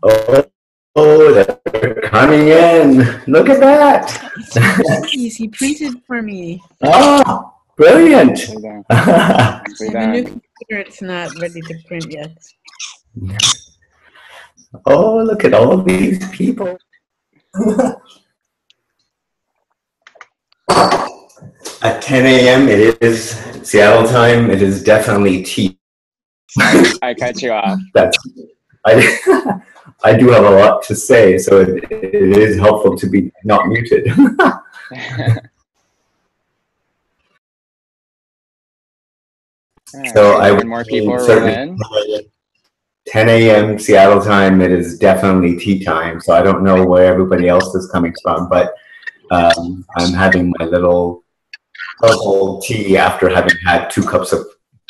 Oh, oh, they're coming in. Look at that. Please, he printed for me. Oh, brilliant. I have a new computer. It's not ready to print yet. Oh, look at all these people. At 10 a.m. it is Seattle time. It is definitely tea. I cut you off. I do have a lot to say, so it is helpful to be not muted. So I would more people roll in. 10 a.m. Seattle time, it is definitely tea time. So I don't know where everybody else is coming from, but I'm having my little herbal tea after having had 2 cups of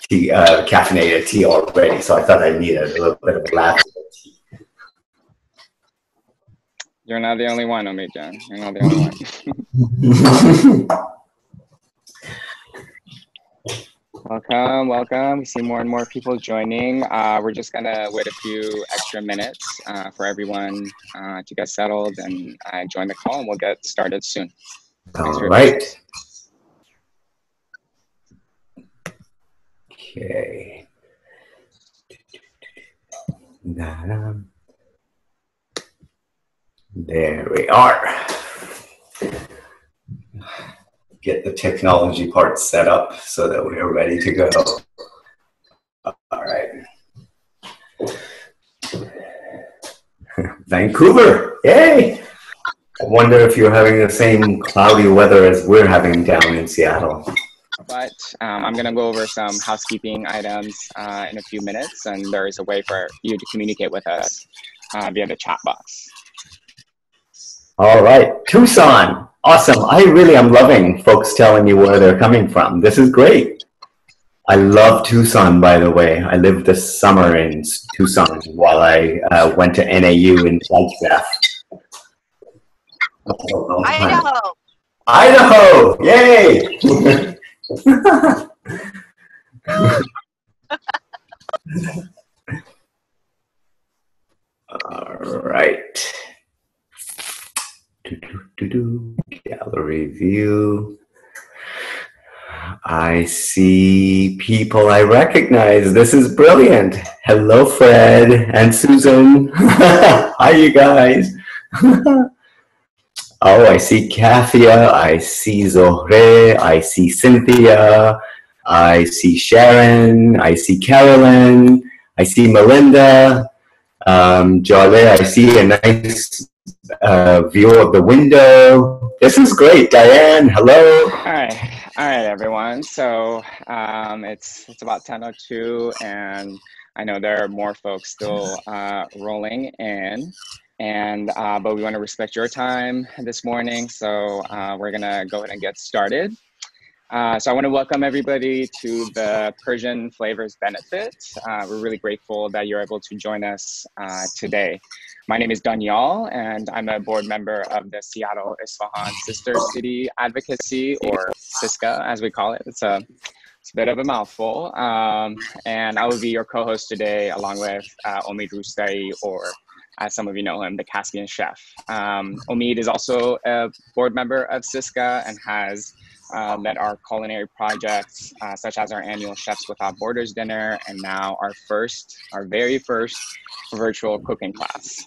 tea, caffeinated tea already. So I thought I needed a little bit of a glass of tea. You're not the only one, Omid Jan. You're not the only one. Welcome, welcome. We see more and more people joining. We're just gonna wait a few extra minutes for everyone to get settled and join the call, and we'll get started soon. All right. Okay. There we are. Get the technology part set up so that we're ready to go. All right. Vancouver, yay! I wonder if you're having the same cloudy weather as we're having down in Seattle. But I'm gonna go over some housekeeping items in a few minutes, and there is a way for you to communicate with us via the chat box. All right, Tucson. Awesome. I really am loving folks telling me where they're coming from. This is great. I love Tucson, by the way. I lived this summer in Tucson while I went to NAU in Flagstaff. Idaho. Idaho. Yay. All right. Gallery view. I see people I recognize. This is brilliant. Hello, Fred and Susan. Hi, you guys. Oh, I see Kathia. I see Zohre. I see Cynthia. I see Sharon. I see Carolyn. I see Melinda. Jale, I see a nice view of the window. This is great. Diane, hello. All right, everyone. So it's about 10:02, and I know there are more folks still rolling in, and but we want to respect your time this morning, so we're gonna go ahead and get started. So I want to welcome everybody to the Persian Flavors Benefit. We're really grateful that you're able to join us today. My name is Daniel, and I'm a board member of the Seattle-Isfahan Sister City Advocacy, or SISCA, as we call it. It's a bit of a mouthful. And I will be your co-host today, along with Omid Roustaei, or as some of you know him, the Caspian Chef. Omid is also a board member of SISCA and has led our culinary projects, such as our annual Chefs Without Borders dinner, and now our very first virtual cooking class.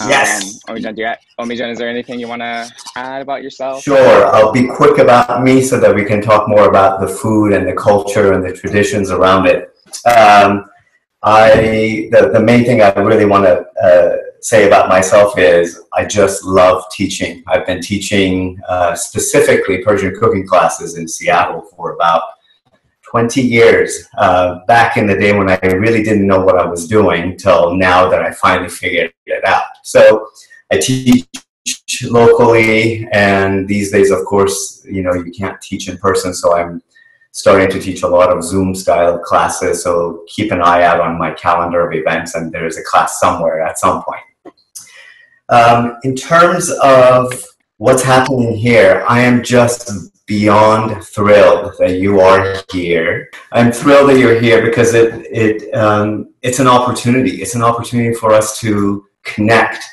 Yes. Omid, is there anything you want to add about yourself? Sure. I'll be quick about me so that we can talk more about the food and the culture and the traditions around it. The main thing I really want to say about myself is I just love teaching. I've been teaching specifically Persian cooking classes in Seattle for about 20 years, back in the day when I really didn't know what I was doing, till now that I finally figured it out. So I teach locally, and these days, of course, you know, you can't teach in person, so I'm starting to teach a lot of Zoom style classes, so keep an eye out on my calendar of events, and there's a class somewhere at some point. In terms of what's happening here, I am just beyond thrilled that you are here. I'm thrilled that you're here because it's an opportunity. It's an opportunity for us to connect.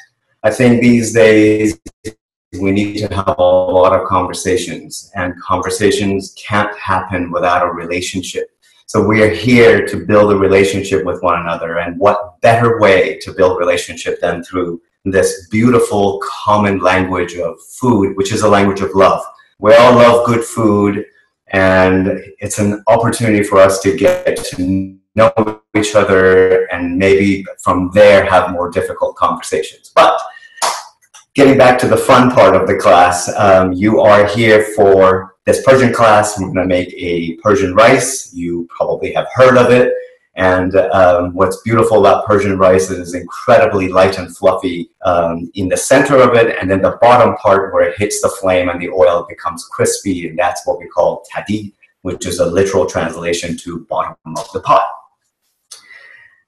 I think these days we need to have a lot of conversations, and conversations can't happen without a relationship. So we are here to build a relationship with one another, and what better way to build relationship than through this beautiful common language of food, which is a language of love. We all love good food, and it's an opportunity for us to get to know each other and maybe from there have more difficult conversations. But getting back to the fun part of the class, you are here for this Persian class. We're going to make a Persian rice. You probably have heard of it. And what's beautiful about Persian rice is it's incredibly light and fluffy in the center of it. And then the bottom part where it hits the flame and the oil becomes crispy. And that's what we call Tahdig, which is a literal translation to bottom of the pot.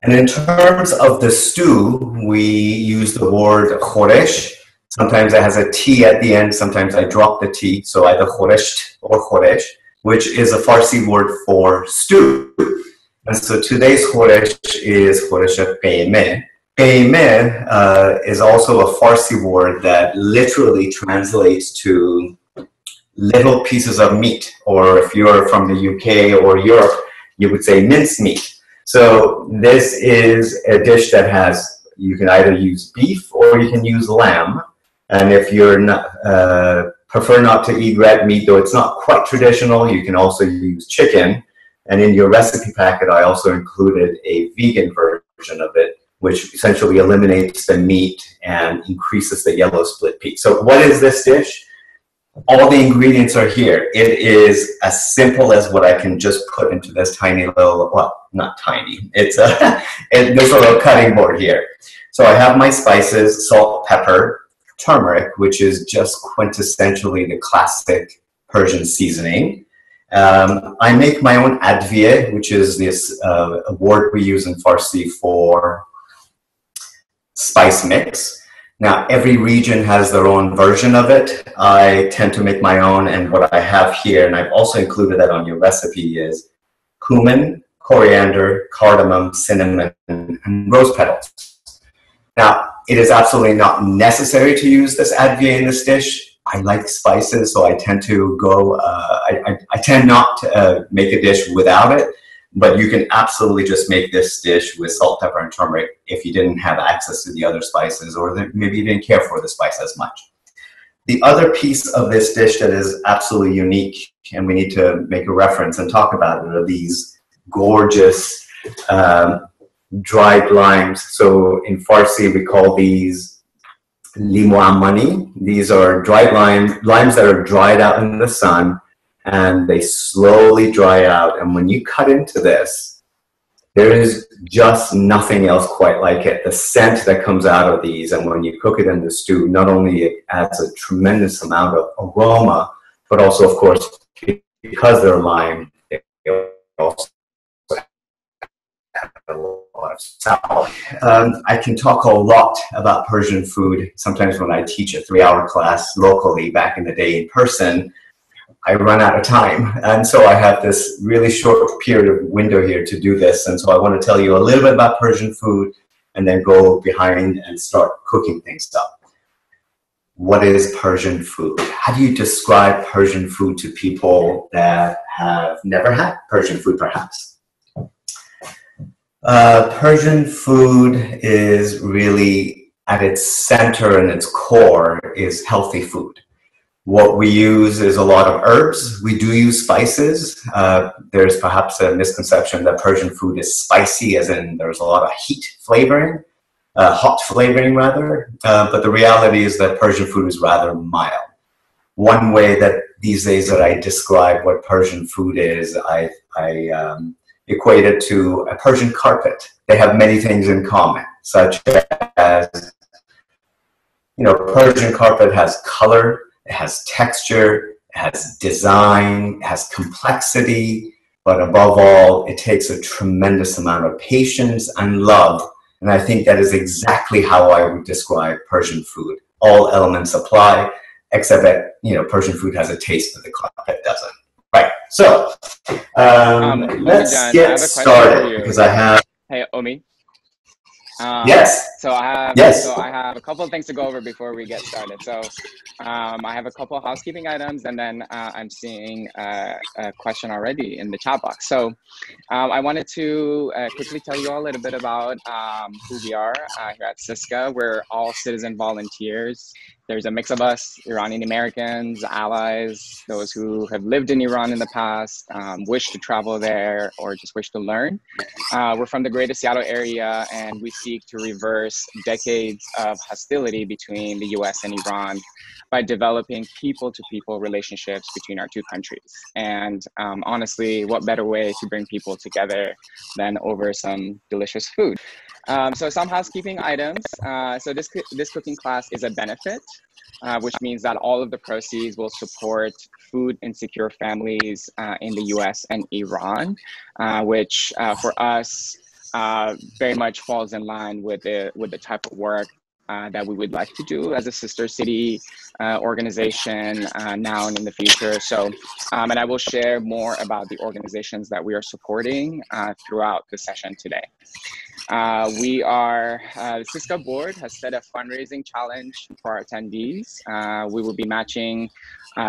And in terms of the stew, we use the word Khoresh. Sometimes it has a T at the end. Sometimes I drop the T. So either Khoresht or Khoresh, which is a Farsi word for stew. And so today's Khoresh is Khoresh Gheymeh. Gheymeh is also a Farsi word that literally translates to little pieces of meat, or if you're from the UK or Europe, you would say mincemeat. So this is a dish that has, you can either use beef or you can use lamb. And if you're not, prefer not to eat red meat, though it's not quite traditional, you can also use chicken. And in your recipe packet, I also included a vegan version of it, which essentially eliminates the meat and increases the yellow split pea. So what is this dish? All the ingredients are here. It is as simple as what I can just put into this tiny little, well, not tiny, it's this little cutting board here. So I have my spices, salt, pepper, turmeric, which is just quintessentially the classic Persian seasoning. I make my own advieh, which is this a word we use in Farsi for spice mix. Now, every region has their own version of it. I tend to make my own, and what I have here, and I've also included that on your recipe, is cumin, coriander, cardamom, cinnamon, and rose petals. Now, it is absolutely not necessary to use this advieh in this dish. I like spices, so I tend to go, I tend not to make a dish without it, but you can absolutely just make this dish with salt, pepper, and turmeric if you didn't have access to the other spices, or maybe you didn't care for the spice as much. The other piece of this dish that is absolutely unique, and we need to make a reference and talk about it, are these gorgeous dried limes. So in Farsi, we call these limu ammani. These are dried limes that are dried out in the sun, and they slowly dry out. And when you cut into this, there is just nothing else quite like it. The scent that comes out of these, and when you cook it in the stew, not only it adds a tremendous amount of aroma, but also, of course, because they're lime, they also have a lot of sour. I can talk a lot about Persian food. Sometimes when I teach a 3-hour class locally back in the day in person, I run out of time. And so I have this really short period of window here to do this. And so I want to tell you a little bit about Persian food and then go behind and start cooking things up. What is Persian food? How do you describe Persian food to people that have never had Persian food, perhaps? Persian food is really, at its center and its core, is healthy food. What we use is a lot of herbs. We do use spices. There's perhaps a misconception that Persian food is spicy, as in there's a lot of heat flavoring, hot flavoring rather. But the reality is that Persian food is rather mild. One way that these days that I describe what Persian food is, I equate it to a Persian carpet. They have many things in common, such as, Persian carpet has color, it has texture, it has design, it has complexity, but above all, it takes a tremendous amount of patience and love. And I think that is exactly how I would describe Persian food. All elements apply, except that, Persian food has a taste, but the carpet doesn't. Right, so let's get started, because I have... Hey, Omid. Yes. So I have a couple of things to go over before we get started. So I have a couple of housekeeping items, and then I'm seeing a question already in the chat box. So I wanted to quickly tell you all a little bit about who we are here at SISCA. We're all citizen volunteers. There's a mix of us, Iranian Americans, allies, those who have lived in Iran in the past, wish to travel there, or just wish to learn. We're from the greater Seattle area, and we seek to reverse decades of hostility between the US and Iran by developing people-to-people relationships between our two countries. And honestly, what better way to bring people together than over some delicious food? So some housekeeping items. So this cooking class is a benefit, which means that all of the proceeds will support food insecure families in the US and Iran, which for us very much falls in line with the type of work that we would like to do as a sister city organization now and in the future. So, and I will share more about the organizations that we are supporting throughout the session today. The SISCA board has set a fundraising challenge for our attendees. We will be matching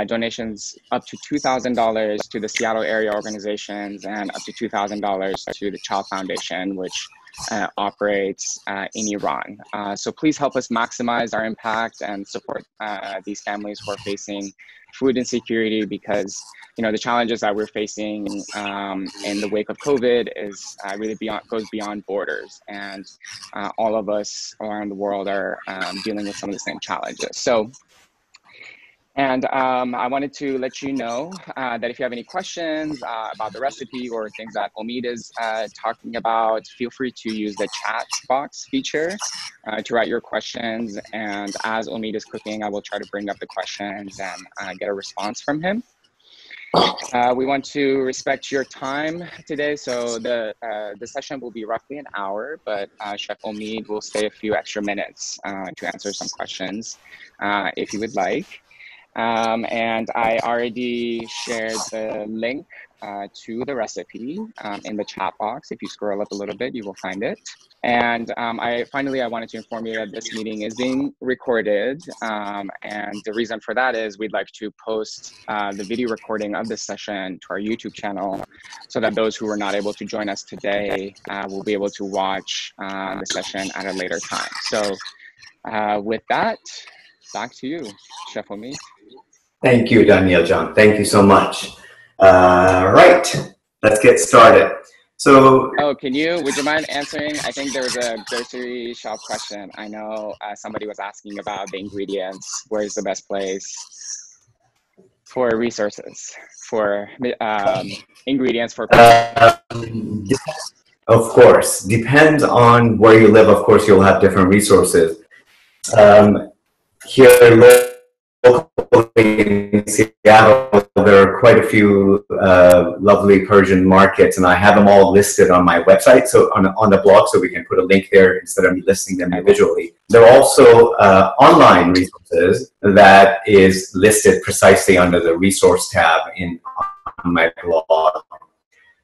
donations up to $2,000 to the Seattle area organizations and up to $2,000 to the Child Foundation, which operates in Iran. So please help us maximize our impact and support these families who are facing food insecurity, because the challenges that we're facing in the wake of COVID is really goes beyond borders, and all of us around the world are dealing with some of the same challenges. So. And I wanted to let you know that if you have any questions about the recipe or things that Omid is talking about, feel free to use the chat box feature to write your questions. And as Omid is cooking, I will try to bring up the questions and get a response from him. We want to respect your time today, so the session will be roughly an hour, but Chef Omid will stay a few extra minutes to answer some questions if you would like. And I already shared the link to the recipe in the chat box. If you scroll up a little bit, you will find it. And finally, I wanted to inform you that this meeting is being recorded. And the reason for that is we'd like to post the video recording of this session to our YouTube channel so that those who were not able to join us today will be able to watch the session at a later time. So with that, back to you, Chef Omid. Thank you, Daniel John. Thank you so much. Right, let's get started. So, would you mind answering? I think there was a grocery shop question. I know somebody was asking about the ingredients. Where's the best place for resources, for ingredients for of course, depends on where you live. Of course, you'll have different resources. Here locally in Seattle, there are quite a few lovely Persian markets, and I have them all listed on my website, so on the blog, so we can put a link there instead of me listing them individually. There are also online resources that is listed precisely under the resource tab on my blog.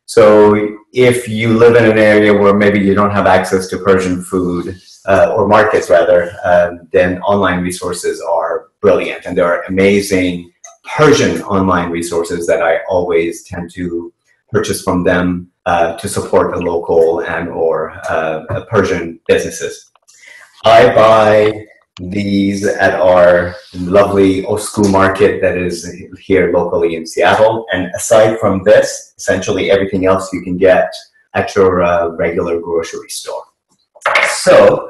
So if you live in an area where maybe you don't have access to Persian food, or markets rather, then online resources are brilliant. And there are amazing Persian online resources that I always tend to purchase from them to support the local and or Persian businesses. I buy these at our lovely Osku market that is here locally in Seattle. And aside from this, essentially everything else you can get at your regular grocery store. So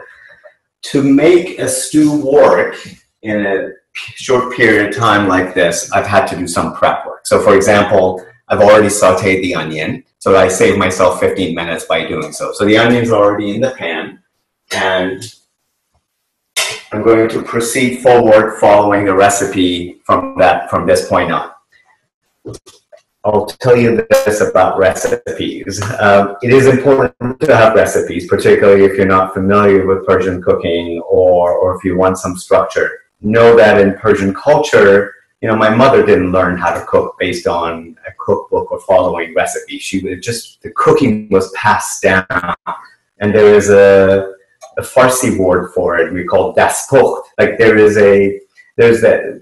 to make a stew work in a short period of time like this, I've had to do some prep work. So for example, I've already sauteed the onion. So I saved myself 15 minutes by doing so. So the onion's already in the pan, and I'm going to proceed forward following the recipe from this point on. I'll tell you this about recipes. It is important to have recipes, particularly if you're not familiar with Persian cooking or if you want some structure. Know that in Persian culture, my mother didn't learn how to cook based on a cookbook or following recipes. The cooking was passed down. And there is a a Farsi word for it. We call daspukht. Like there's that,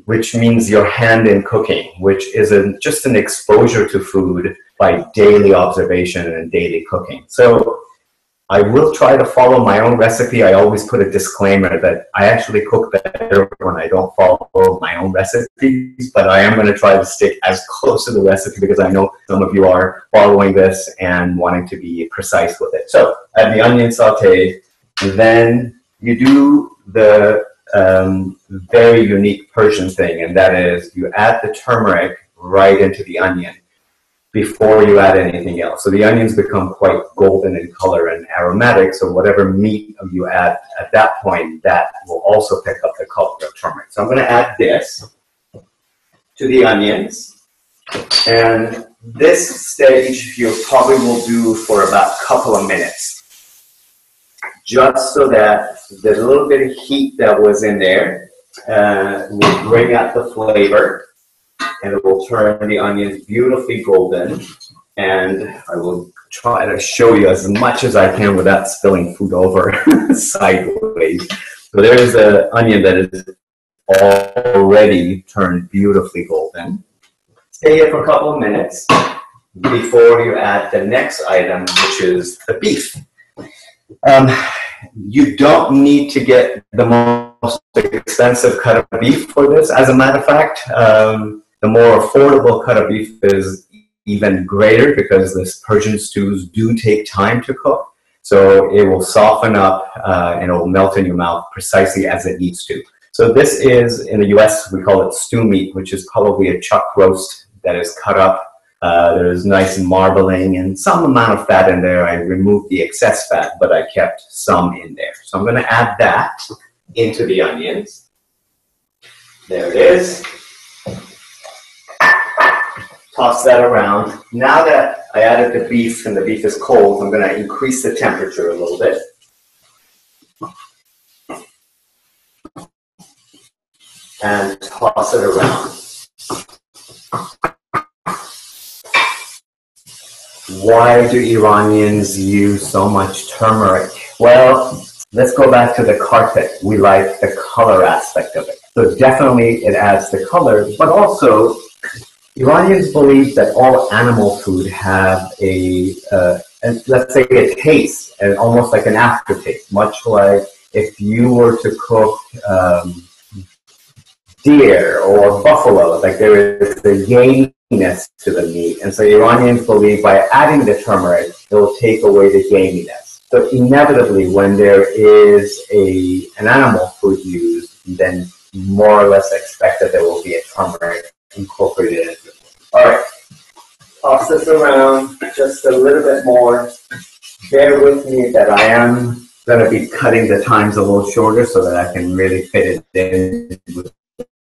which means your hand in cooking, which is just an exposure to food by daily observation and daily cooking. So I will try to follow my own recipe. I always put a disclaimer that I actually cook better when I don't follow my own recipes, but I am going to try to stick as close to the recipe because I know some of you are following this and wanting to be precise with it. So add the onion sauteed, then you do the very unique Persian thing, and that is you add the turmeric right into the onion before you add anything else. So the onions become quite golden in color and aromatic, so whatever meat you add at that point, that will also pick up the color of turmeric. So I'm going to add this to the onions, and this stage you probably will do for about a couple of minutes, just so that the little bit of heat that was in there will bring out the flavor, and it will turn the onions beautifully golden. And I will try to show you as much as I can without spilling food over sideways. So there is an onion that is already turned beautifully golden. Stay here for a couple of minutes before you add the next item, which is the beef. You don't need to get the most expensive cut of beef for this. As a matter of fact, the more affordable cut of beef is even greater because this Persian stews do take time to cook. So it will soften up and it will melt in your mouth precisely as it needs to. So this is, in the US, we call it stew meat, which is probably a chuck roast that is cut up. There's nice marbling and some amount of fat in there. I removed the excess fat, but I kept some in there. So I'm going to add that into the onions. There it is. Toss that around. Now that I added the beef and the beef is cold, I'm going to increase the temperature a little bit. And toss it around. Why do Iranians use so much turmeric? Well, let's go back to the carpet. We like the color aspect of it. So definitely it adds the color, but also Iranians believe that all animal food have let's say a taste, and almost like an aftertaste, much like if you were to cook deer or buffalo, like there is the gaminess to the meat. And so Iranians believe by adding the turmeric, it will take away the gaminess. So inevitably, when there is an animal food used, then more or less expect that there will be a turmeric incorporated into it. All right, toss this around just a little bit more. Bear with me that I am going to be cutting the times a little shorter so that I can really fit it in with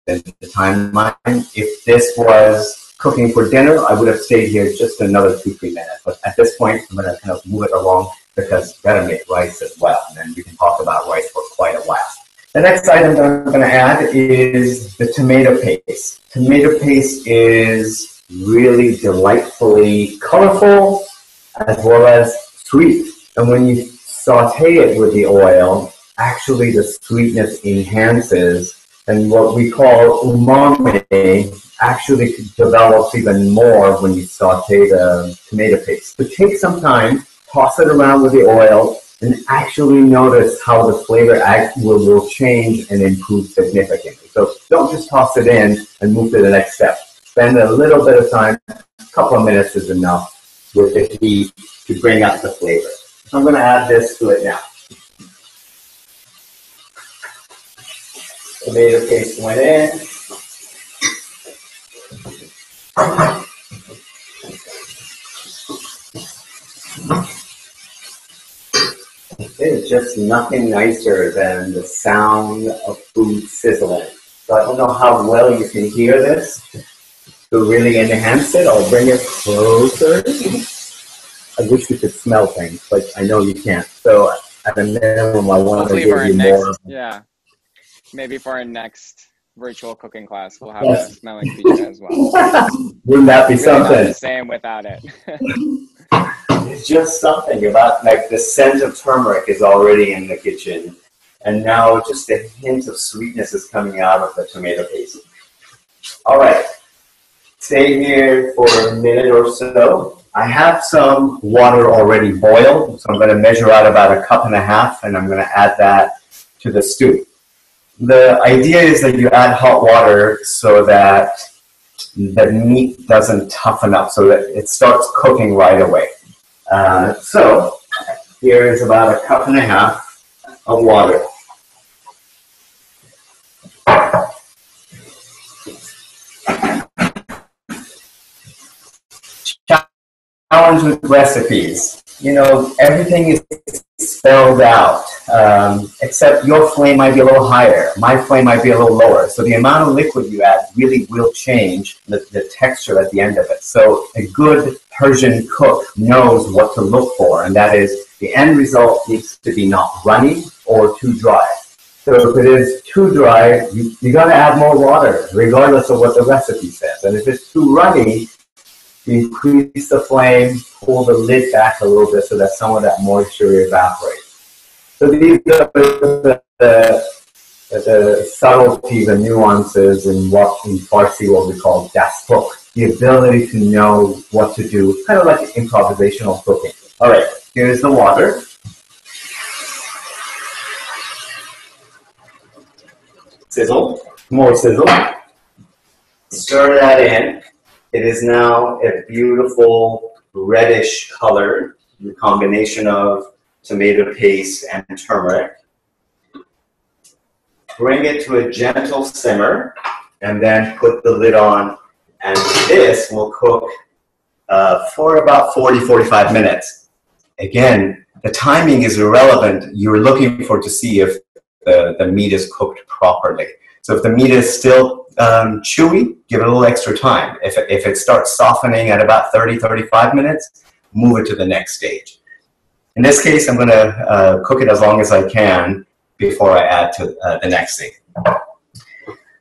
the timeline. If this was cooking for dinner, I would have stayed here just another 2-3 minutes. But at this point, I'm going to kind of move it along because we've got to make rice as well. And then we can talk about rice for quite a while. The next item that I'm going to add is the tomato paste. Tomato paste is really delightfully colorful as well as sweet. And when you saute it with the oil, actually the sweetness enhances, and what we call umami actually develops even more when you saute the tomato paste. So take some time, toss it around with the oil, and actually notice how the flavor will change and improve significantly. So don't just toss it in and move to the next step. Spend a little bit of time, a couple of minutes is enough with the heat to bring out the flavor. So I'm going to add this to it now. Tomato paste went in. There's just nothing nicer than the sound of food sizzling. So I don't know how well you can hear this. To really enhance it, I'll bring it closer. I wish you could smell things, but I know you can't. So at a minimum, I want to give you more. Yeah, maybe for our next virtual cooking class, we'll have a smelling feature as well. Wouldn't that be something? Not the same without it. It's just something about, like, the scent of turmeric is already in the kitchen, and now just a hint of sweetness is coming out of the tomato paste. All right, stay here for a minute or so. I have some water already boiled, so I'm going to measure out about 1.5 cups, and I'm going to add that to the stew. The idea is that you add hot water so that the meat doesn't toughen up, so that it starts cooking right away. So here is about 1.5 cups of water. Challenge with recipes. You know, everything is spelled out, except your flame might be a little higher, my flame might be a little lower. So the amount of liquid you add really will change the texture at the end of it. So a good Persian cook knows what to look for, and that is the end result needs to be not runny or too dry. So if it is too dry, you got to add more water, regardless of what the recipe says. And if it's too runny, you increase the flame, pull the lid back a little bit so that some of that moisture evaporates. So these are the subtleties and nuances in what in Farsi what we call dastuk, the ability to know what to do, kind of like improvisational cooking. All right, here's the water. Sizzle, more sizzle. Stir that in. It is now a beautiful reddish color, the combination of tomato paste and turmeric. Bring it to a gentle simmer, and then put the lid on, and this will cook for about 40-45 minutes. Again, the timing is irrelevant. You're looking for to see if the meat is cooked properly. So if the meat is still chewy, give it a little extra time. If it starts softening at about 30-35 minutes, move it to the next stage. In this case, I'm going to cook it as long as I can before I add to the next thing.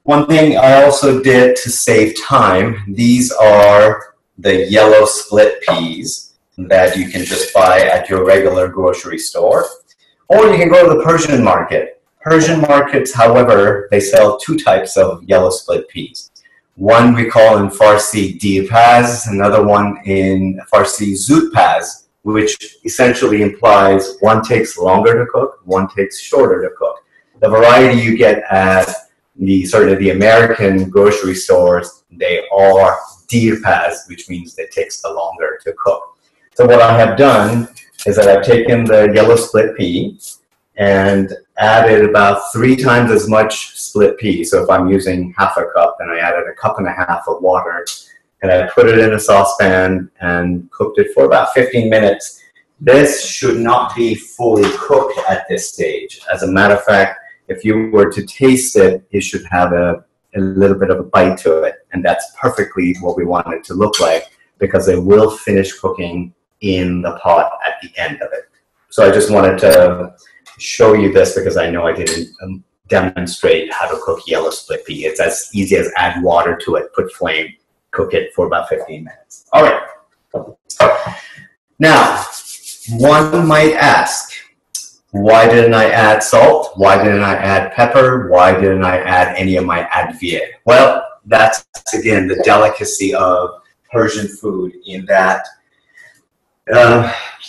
One thing I also did to save time, these are the yellow split peas that you can just buy at your regular grocery store. Or you can go to the Persian market. Persian markets, however, they sell 2 types of yellow split peas. One we call in Farsi dirpaz, another one in Farsi zutpaz, which essentially implies one takes longer to cook, one takes shorter to cook. The variety you get at certainly the American grocery stores, they are dirpaz, which means it takes the longer to cook. So what I have done is that I've taken the yellow split pea and added about 3 times as much split pea. So if I'm using 1/2 cup, then I added 1.5 cups of water, and I put it in a saucepan and cooked it for about 15 minutes. This should not be fully cooked at this stage. As a matter of fact, if you were to taste it, it should have a little bit of a bite to it, and that's perfectly what we want it to look like, because it will finish cooking in the pot at the end of it. So I just wanted to show you this because I know I didn't demonstrate how to cook yellow split pea. It's as easy as add water to it, put flame, cook it for about 15 minutes. All right. Now, one might ask, why didn't I add salt? Why didn't I add pepper? Why didn't I add any of my advieh? Well, that's, again, the delicacy of Persian food in that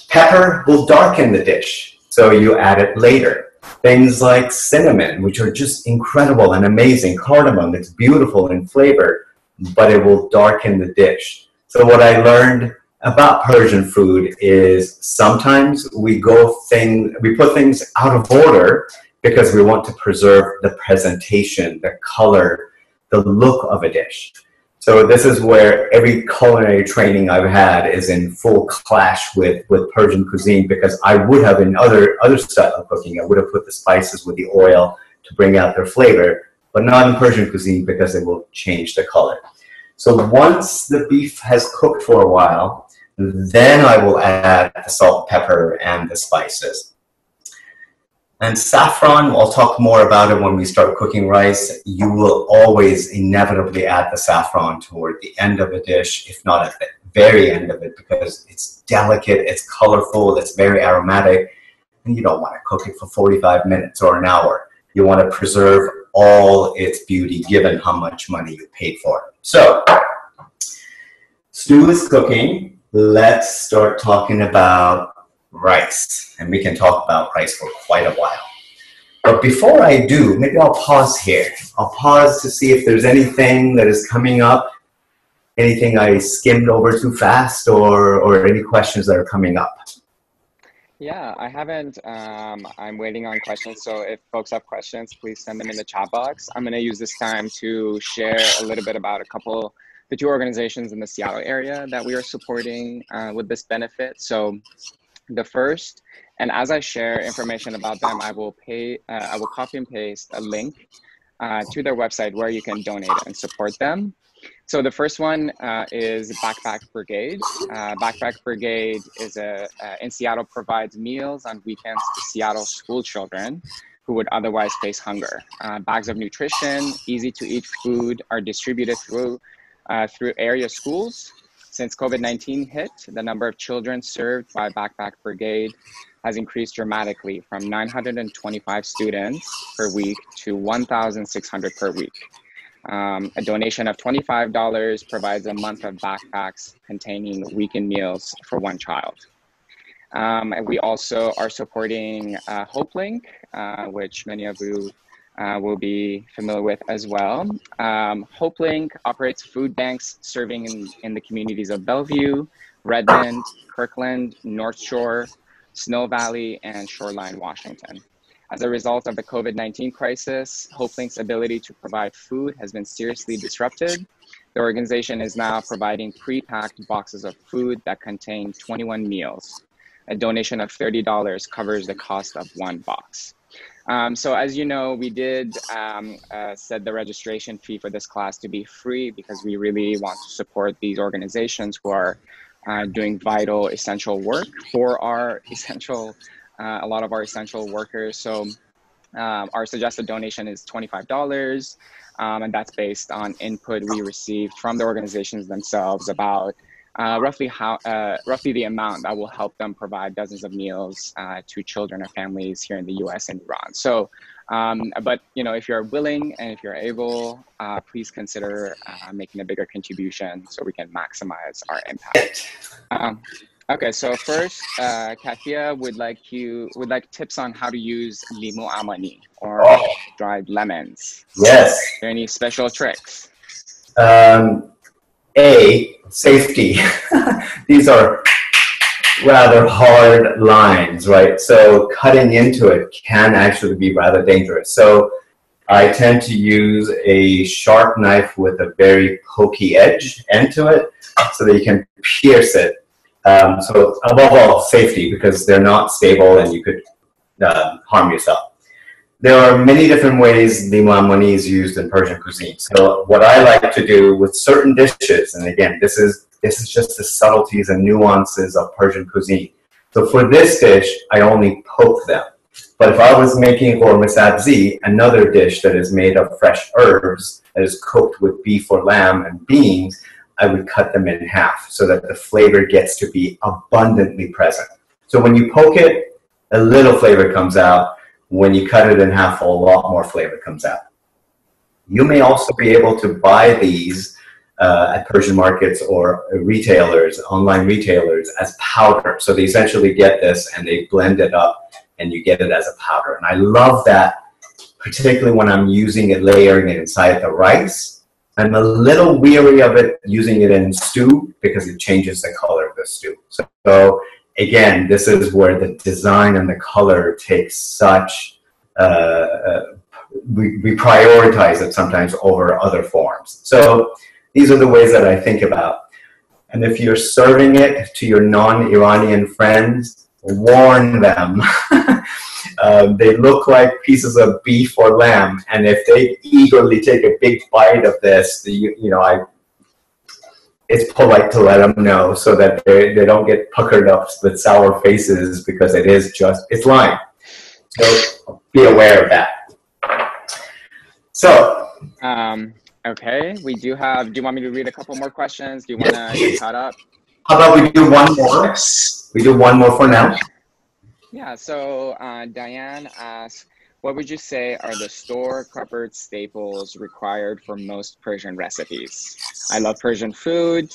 pepper will darken the dish. So you add it later. Things like cinnamon, which are just incredible and amazing. Cardamom, it's beautiful in flavor, but it will darken the dish. So what I learned about Persian food is sometimes we put things out of order because we want to preserve the presentation, the color, the look of a dish. So this is where every culinary training I've had is in full clash with Persian cuisine, because I would have in other style of cooking, I would have put the spices with the oil to bring out their flavor, but not in Persian cuisine because it will change the color. So once the beef has cooked for a while, then I will add the salt, pepper, and the spices. And saffron, I'll talk more about it when we start cooking rice. You will always inevitably add the saffron toward the end of a dish, if not at the very end of it because it's delicate, it's colorful, it's very aromatic, and you don't want to cook it for 45 minutes or an hour. You want to preserve all its beauty given how much money you paid for it. So, stew is cooking. Let's start talking about rice. And we can talk about rice for quite a while. But before I do, maybe I'll pause here. I'll pause to see if there's anything that is coming up, anything I skimmed over too fast, or any questions that are coming up. Yeah, I haven't. I'm waiting on questions. So if folks have questions, please send them in the chat box. I'm going to use this time to share a little bit about the two organizations in the Seattle area that we are supporting with this benefit. So the first, and as I share information about them, I will copy and paste a link to their website where you can donate and support them. So the first one is Backpack Brigade. Backpack Brigade is in Seattle, provides meals on weekends to Seattle school children who would otherwise face hunger. Bags of nutrition, easy to eat food are distributed through area schools. Since COVID-19 hit, the number of children served by Backpack Brigade has increased dramatically from 925 students per week to 1,600 per week. A donation of $25 provides a month of backpacks containing weekend meals for one child. And we also are supporting HopeLink, which many of you will be familiar with as well. HopeLink operates food banks serving in the communities of Bellevue, Redmond, Kirkland, North Shore, Snow Valley, and Shoreline, Washington. As a result of the COVID-19 crisis, HopeLink's ability to provide food has been seriously disrupted. The organization is now providing pre-packed boxes of food that contain 21 meals. A donation of $30 covers the cost of one box. So as you know, we did set the registration fee for this class to be free because we really want to support these organizations who are doing vital, essential work for our a lot of our essential workers. So our suggested donation is $25, and that's based on input we received from the organizations themselves about roughly the amount that will help them provide dozens of meals to children and families here in the U.S. and Iran. So, but if you're willing and if you're able, please consider making a bigger contribution so we can maximize our impact. Okay, so first, Katia would like tips on how to use limu amani or dried lemons. Yes. Are there any special tricks? Safety. These are rather hard lines, right? So cutting into it can actually be rather dangerous. So I tend to use a sharp knife with a very pokey edge end to it so that you can pierce it. So above all, safety, because they're not stable and you could harm yourself. There are many different ways limu amani is used in Persian cuisine. So what I like to do with certain dishes, and again, this is just the subtleties and nuances of Persian cuisine. So for this dish, I only poke them. But if I was making khoresh sabzi, another dish that is made of fresh herbs, that is cooked with beef or lamb and beans, I would cut them in half so that the flavor gets to be abundantly present. So when you poke it, a little flavor comes out. When you cut it in half, a lot more flavor comes out. You may also be able to buy these at Persian markets or retailers, online retailers, as powder. So they essentially get this and they blend it up and you get it as a powder. And I love that, particularly when I'm using it, layering it inside the rice. I'm a little weary of it using it in stew because it changes the color of the stew. So again, this is where the design and the color takes such, we prioritize it sometimes over other forms. So these are the ways that I think about. And if you're serving it to your non-Iranian friends, warn them. They look like pieces of beef or lamb, and if they eagerly take a big bite of this, it's polite to let them know so that they don't get puckered up with sour faces because it's lime. So be aware of that. So. Okay, do you want me to read a couple more questions? Do you want to get caught up? How about we do one more? We do one more for now. Yeah, so Diane asks, what would you say are the store cupboard staples required for most Persian recipes? I love Persian food.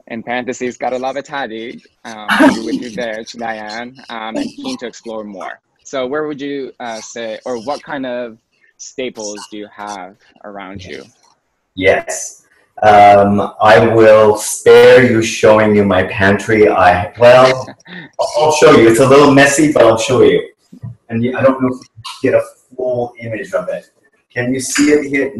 In parentheses, gotta love a Tahdig. Agree with you there, Diane, and keen to explore more. So where would you say, or what kind of staples do you have around you? Yes. I will spare you showing you my pantry. Well, I'll show you. It's a little messy, but I'll show you. And I don't know if you get a full image of it. Can you see it here?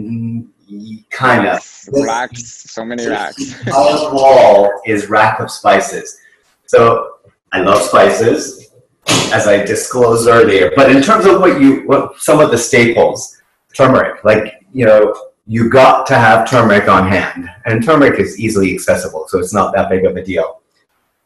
Kind of. Racks, so many racks. Our wall is rack of spices. So I love spices, as I disclosed earlier. But in terms of what some of the staples, turmeric, like, you know, you got to have turmeric on hand. And turmeric is easily accessible, so it's not that big of a deal.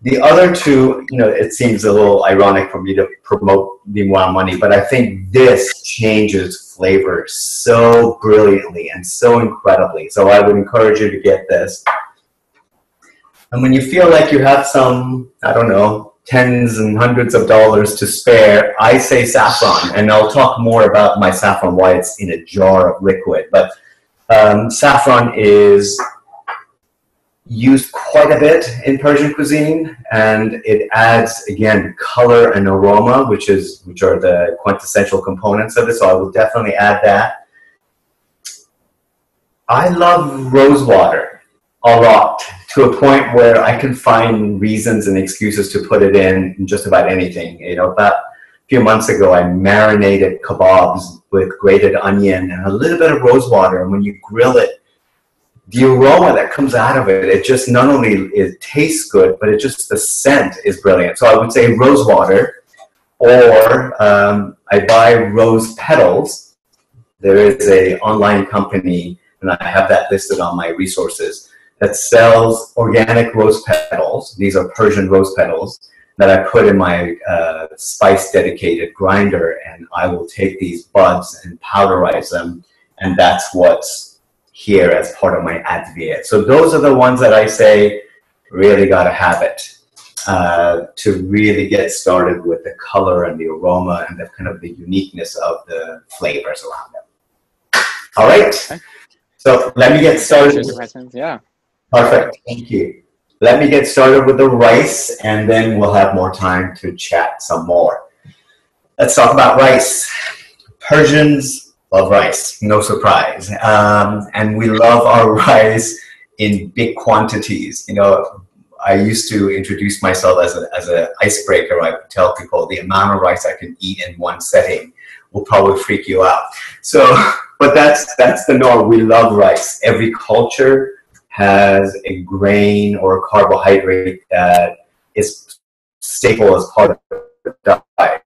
The other two, you know, it seems a little ironic for me to promote the more money, but I think this changes flavor so brilliantly and so incredibly. So I would encourage you to get this. And when you feel like you have some, I don't know, tens and hundreds of dollars to spare, I say saffron. And I'll talk more about my saffron, why it's in a jar of liquid. But saffron is used quite a bit in Persian cuisine, and it adds, again, color and aroma, which are the quintessential components of it. So I will definitely add that. I love rose water a lot, to a point where I can find reasons and excuses to put it in just about anything. You know, about a few months ago, I marinated kebabs with grated onion and a little bit of rose water, and when you grill it, the aroma that comes out of it, it just not only it tastes good, but the scent is brilliant. So I would say rose water, or I buy rose petals. There is an online company, and I have that listed on my resources, that sells organic rose petals. These are Persian rose petals that I put in my spice-dedicated grinder, and I will take these buds and powderize them, and that's what's here as part of my adviet. So those are the ones that I say really got to have it to really get started with the color and the aroma and the kind of the uniqueness of the flavors around them. All right. Okay. So let me get started. Yeah. Perfect. Thank you. Let me get started with the rice, and then we'll have more time to chat some more. Let's talk about rice. Persians love rice, no surprise. And we love our rice in big quantities. You know, I used to introduce myself as an icebreaker. I would tell people the amount of rice I can eat in one setting will probably freak you out. So, but that's the norm. We love rice. Every culture has a grain or a carbohydrate that is staple as part of the diet.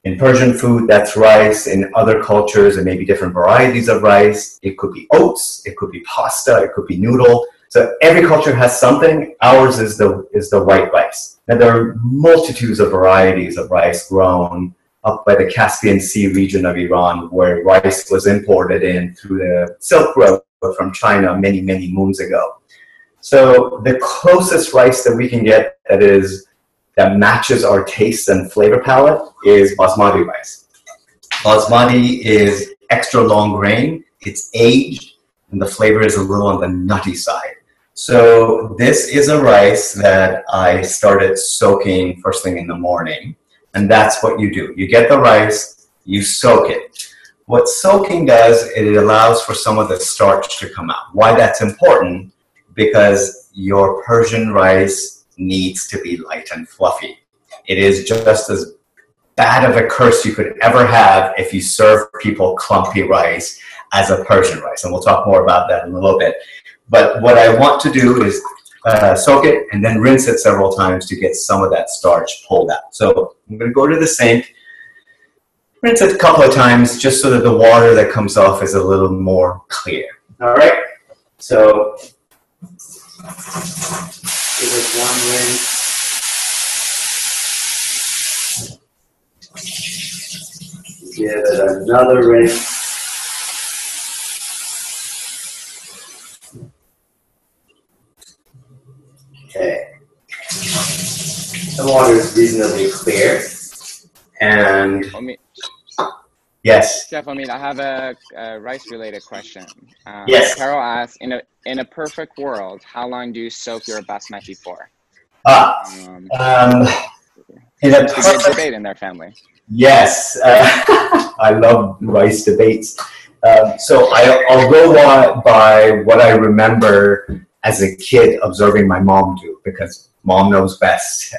In Persian food, that's rice. In other cultures, there may be different varieties of rice. It could be oats, it could be pasta, it could be noodle. So every culture has something. Ours is the white rice. And there are multitudes of varieties of rice grown up by the Caspian Sea region of Iran, where rice was imported in through the Silk Road from China many, many moons ago. So the closest rice that we can get that matches our taste and flavor palette is basmati rice. Basmati is extra long grain, it's aged, and the flavor is a little on the nutty side. So this is a rice that I started soaking first thing in the morning, and that's what you do. You get the rice, you soak it. What soaking does, it allows for some of the starch to come out. Why that's important? Because your Persian rice needs to be light and fluffy. It is just as bad of a curse you could ever have if you serve people clumpy rice as a Persian rice. And we'll talk more about that in a little bit. But what I want to do is soak it and then rinse it several times to get some of that starch pulled out. So I'm going to go to the sink, rinse it a couple of times just so that the water that comes off is a little more clear. All right? So give it one rinse. Give it another rinse. Okay. water is reasonably clear. And yes. Chef Omid, I have a rice-related question. Yes. Carol asks, in a perfect world, how long do you soak your basmati for? In a perfect debate in their family. Yes, I love rice debates. So I'll go by what I remember as a kid observing my mom do, because mom knows best.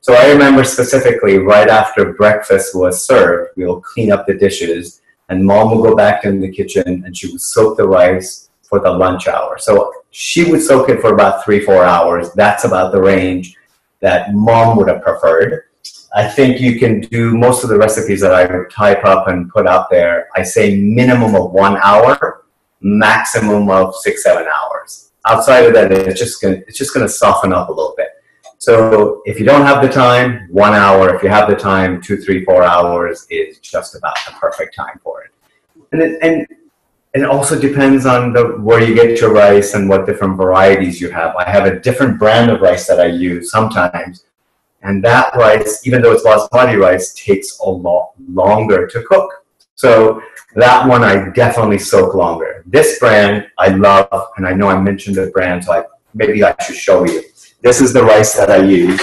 So I remember specifically right after breakfast was served, we'll clean up the dishes, and mom will go back in the kitchen and she would soak the rice for the lunch hour. So she would soak it for about 3-4 hours. That's about the range that mom would have preferred. I think you can do most of the recipes that I type up and put out there. I say minimum of 1 hour, maximum of 6-7 hours. Outside of that, it's just gonna soften up a little bit. So if you don't have the time, 1 hour. If you have the time, 2, 3, 4 hours is just about the perfect time for it. And it also depends on where you get your rice and what different varieties you have. I have a different brand of rice that I use sometimes. And that rice, even though it's basmati rice, takes a lot longer to cook. So that one I definitely soak longer. This brand I love, and I know I mentioned the brand, so maybe I should show you. This is the rice that I use.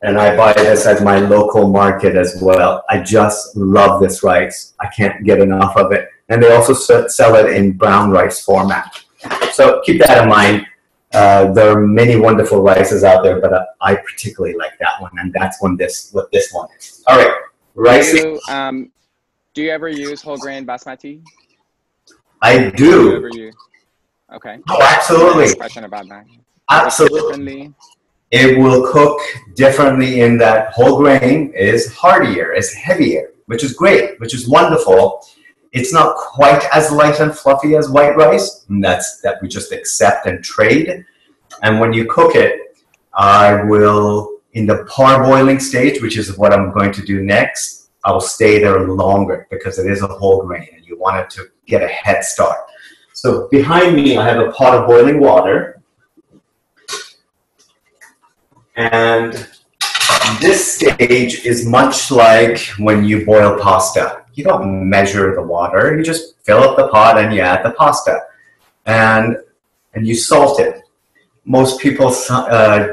And I buy this at my local market as well. I just love this rice. I can't get enough of it. And they also sell it in brown rice format. So keep that in mind. There are many wonderful rices out there, but I particularly like that one, and that's what this one is. All right, rice. Do you ever use whole grain basmati? I do. Do you ever use? Okay. Oh, absolutely. Question about that. Absolutely. It will cook differently in that whole grain is hardier, is heavier, which is great, which is wonderful. It's not quite as light and fluffy as white rice. And that we just accept and trade. And when you cook it, I will, in the parboiling stage, which is what I'm going to do next, I will stay there longer because it is a whole grain and you want it to get a head start. So behind me, I have a pot of boiling water. And this stage is much like when you boil pasta. You don't measure the water, you just fill up the pot and you add the pasta. And you salt it. Most people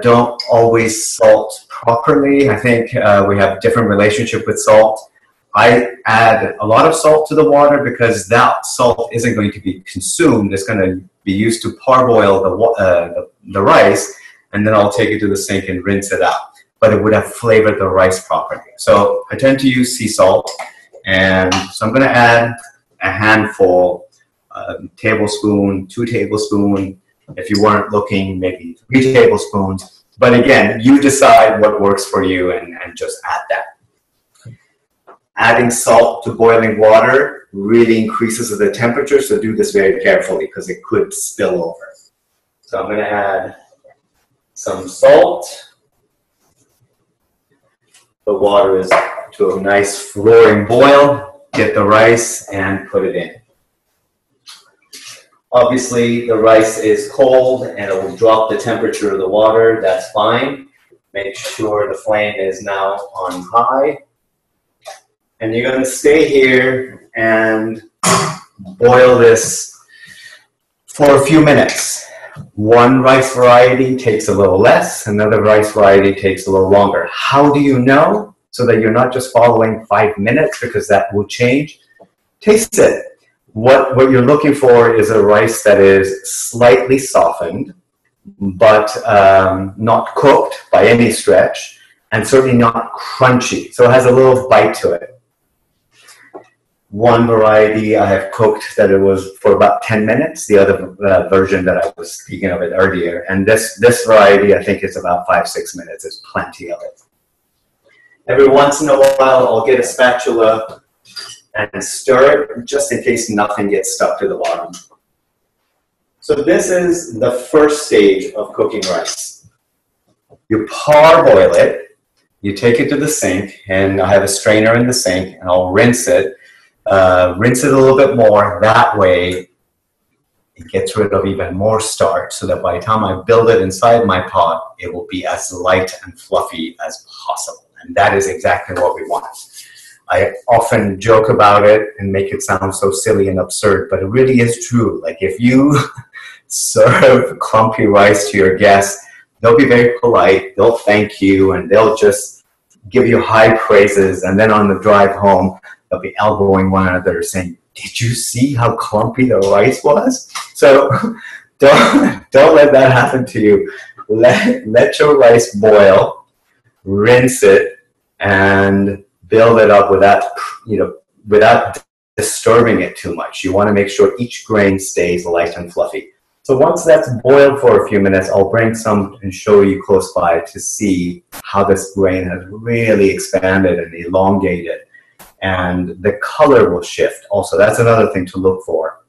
don't always salt properly. I think we have a different relationship with salt. I add a lot of salt to the water because that salt isn't going to be consumed. It's going to be used to parboil the rice, and then I'll take it to the sink and rinse it out. But it would have flavored the rice properly. So I tend to use sea salt. And so I'm going to add a handful, tablespoon, 2 tablespoons. If you weren't looking, maybe 3 tablespoons. But again, you decide what works for you and just add that. Adding salt to boiling water really increases the temperature, so do this very carefully because it could spill over. So I'm going to add some salt. The water is to a nice roaring boil. Get the rice and put it in. Obviously, the rice is cold and it will drop the temperature of the water. That's fine. Make sure the flame is now on high. And you're going to stay here and boil this for a few minutes. One rice variety takes a little less, another rice variety takes a little longer. How do you know? So that you're not just following 5 minutes, because that will change. Taste it. What you're looking for is a rice that is slightly softened, but not cooked by any stretch, and certainly not crunchy. So it has a little bite to it. One variety I have cooked that it was for about 10 minutes. The other version that I was speaking of it earlier. And this variety, I think it's about 5-6 minutes. There's plenty of it. Every once in a while, I'll get a spatula and stir it just in case nothing gets stuck to the bottom. So this is the first stage of cooking rice. You parboil it. You take it to the sink, and I have a strainer in the sink, and I'll rinse it. Rinse it a little bit more. That way, It gets rid of even more starch so that by the time I build it inside my pot, it will be as light and fluffy as possible. And that is exactly what we want. I often joke about it and make it sound so silly and absurd, but it really is true. Like if you serve clumpy rice to your guests, they'll be very polite, they'll thank you, and they'll just give you high praises. And then on the drive home, they'll be elbowing one another saying, did you see how clumpy the rice was? So don't let that happen to you. Let your rice boil, rinse it, and build it up without disturbing it too much. You want to make sure each grain stays light and fluffy. So once that's boiled for a few minutes, I'll bring some and show you close by to see how this grain has really expanded and elongated. And the color will shift. Also, that's another thing to look for.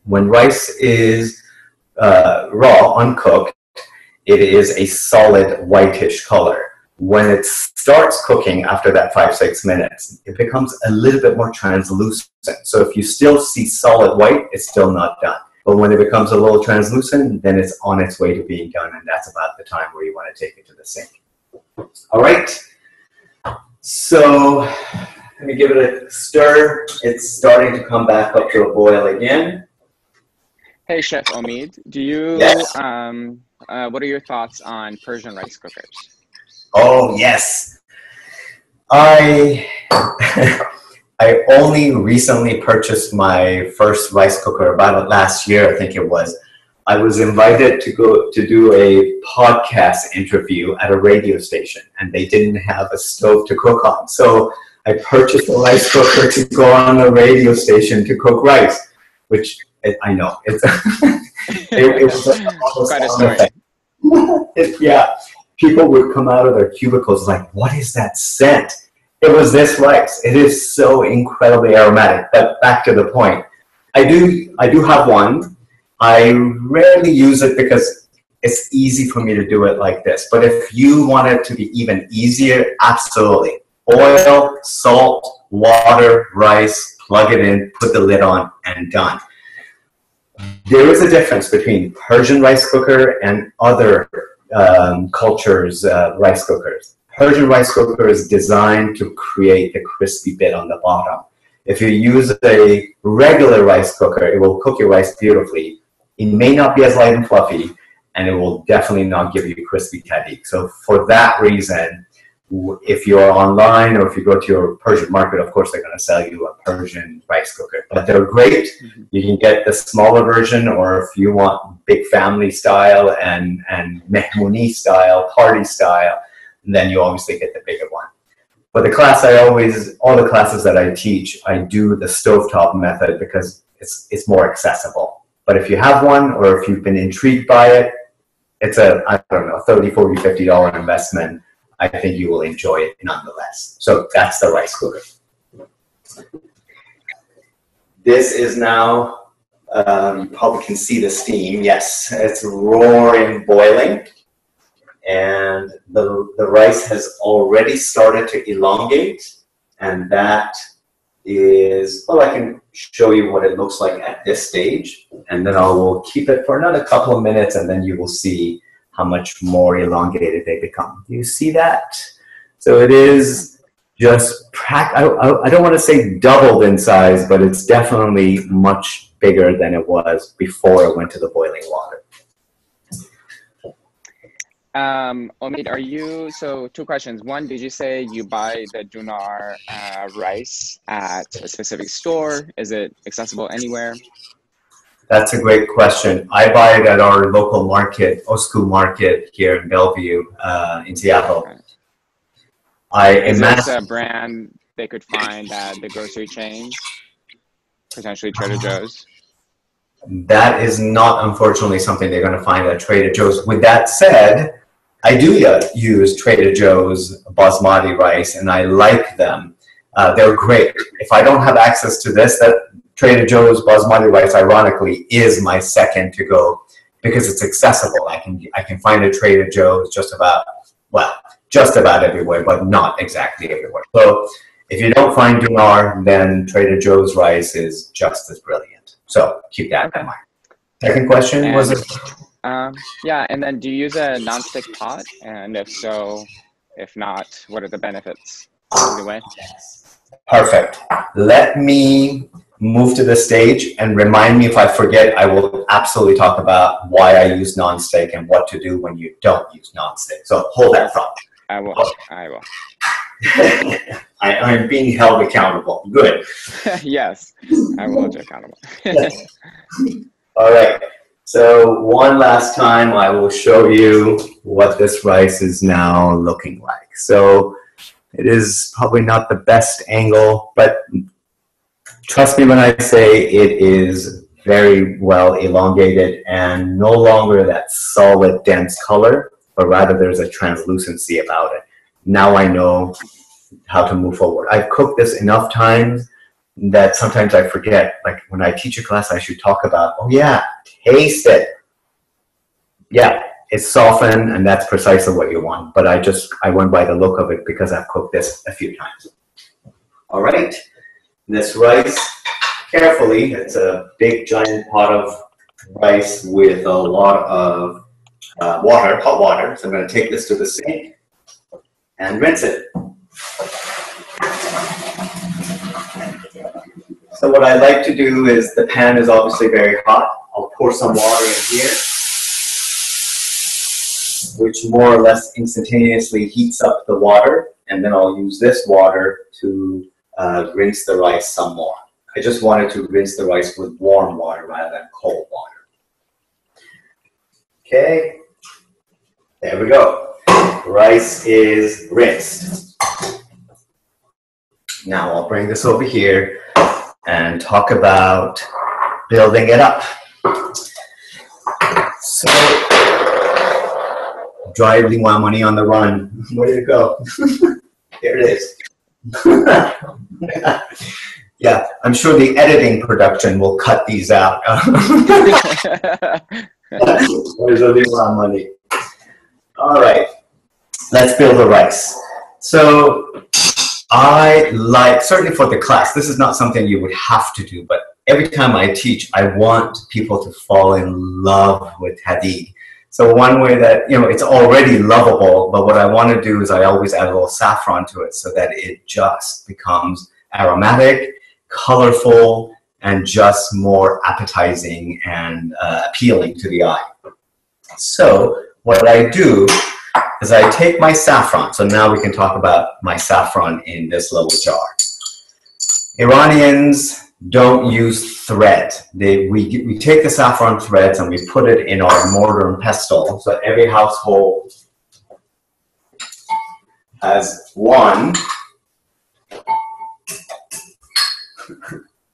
When rice is raw, uncooked, it is a solid whitish color. When it starts cooking after that 5-6 minutes, it becomes a little bit more translucent. So if you still see solid white, it's still not done. But when it becomes a little translucent, then it's on its way to being done, and that's about the time where you want to take it to the sink. All right. So let me give it a stir. It's starting to come back up to a boil again. Hey, Chef Omid, do you, yes. What are your thoughts on Persian rice cookers? Oh, yes. I only recently purchased my first rice cooker about last year, I think it was. I was invited to go to do a podcast interview at a radio station, and they didn't have a stove to cook on. So I purchased a rice cooker to go on the radio station to cook rice, which I know. It was quite a story. Yeah. People would come out of their cubicles like, what is that scent? It was this rice. It is so incredibly aromatic. But back to the point. I do have one. I rarely use it because it's easy for me to do it like this. But if you want it to be even easier, absolutely. Oil, salt, water, rice, plug it in, put the lid on, and done. There is a difference between Persian rice cooker and other cultures' rice cookers. Persian rice cooker is designed to create the crispy bit on the bottom. If you use a regular rice cooker, it will cook your rice beautifully. It may not be as light and fluffy, and it will definitely not give you crispy tahdig. So for that reason, if you're online or if you go to your Persian market, of course they're going to sell you a Persian rice cooker. But they're great. You can get the smaller version, or if you want big family style and mehmooni style, party style, then you obviously get the bigger one. But the class all the classes that I teach, I do the stovetop method because it's more accessible. But if you have one, or if you've been intrigued by it, it's a, I don't know, $30, $40, $50 investment. I think you will enjoy it nonetheless. So that's the rice cooker. This is now, you probably can see the steam. Yes, it's roaring, boiling. And the rice has already started to elongate. And that is, well, I can show you what it looks like at this stage. And then I will keep it for another couple of minutes, and then you will see how much more elongated they become. Do you see that? So it is just, I don't want to say doubled in size, but it's definitely much bigger than it was before it went to the boiling water. Omid, so 2 questions. One, did you say you buy the dunar rice at a specific store? Is it accessible anywhere? That's a great question. I buy it at our local market, Osku Market here in Bellevue, in Seattle. Is this a brand they could find at the grocery chains, potentially Trader Joe's? That is not, unfortunately, something they're going to find at Trader Joe's. With that said, I do use Trader Joe's basmati rice, and I like them. They're great. If I don't have access to this, that Trader Joe's basmati rice, ironically, is my second to go because it's accessible. I can find a Trader Joe's just about everywhere, but not exactly everywhere. So if you don't find dunar, then Trader Joe's rice is just as brilliant. So keep that in mind. Second question was it? Yeah, and then do you use a nonstick pot? And if so, if not, what are the benefits? Either way. Perfect. Let me move to the stage and remind me if I forget. I will absolutely talk about why I use nonstick and what to do when you don't use nonstick. So hold that thought. I will. I will. I'm being held accountable. Good. Yes, I will hold you accountable. All right. So one last time, I will show you what this rice is now looking like. So it is probably not the best angle, but trust me when I say it is very well elongated and no longer that solid, dense color, but rather there's a translucency about it. Now I know how to move forward. I've cooked this enough times that sometimes I forget. Like when I teach a class, I should talk about, oh yeah, taste it. Yeah, it's softened, and that's precisely what you want. But I went by the look of it because I've cooked this a few times. All right, this rice, carefully, it's a big giant pot of rice with a lot of water, hot water. So I'm going to take this to the sink and rinse it. So what I like to do is, the pan is obviously very hot. I'll pour some water in here, which more or less instantaneously heats up the water, and then I'll use this water to rinse the rice some more. I just wanted to rinse the rice with warm water rather than cold water. Okay, there we go. Rice is rinsed. Now I'll bring this over here and talk about building it up. So, dry liwa money on the run. Where did it go? There it is. Yeah, I'm sure the editing production will cut these out. Where's the liwa money? All right, let's build the rice. So, I like, certainly for the class, this is not something you would have to do, but every time I teach, I want people to fall in love with Tahdig. So one way that, it's already lovable, but what I want to do is I always add a little saffron to it so that it just becomes aromatic, colorful, and just more appetizing and appealing to the eye. So what I do is I take my saffron. So now we can talk about my saffron in this little jar. Iranians don't use thread. We take the saffron threads and we put it in our mortar and pestle. So every household has one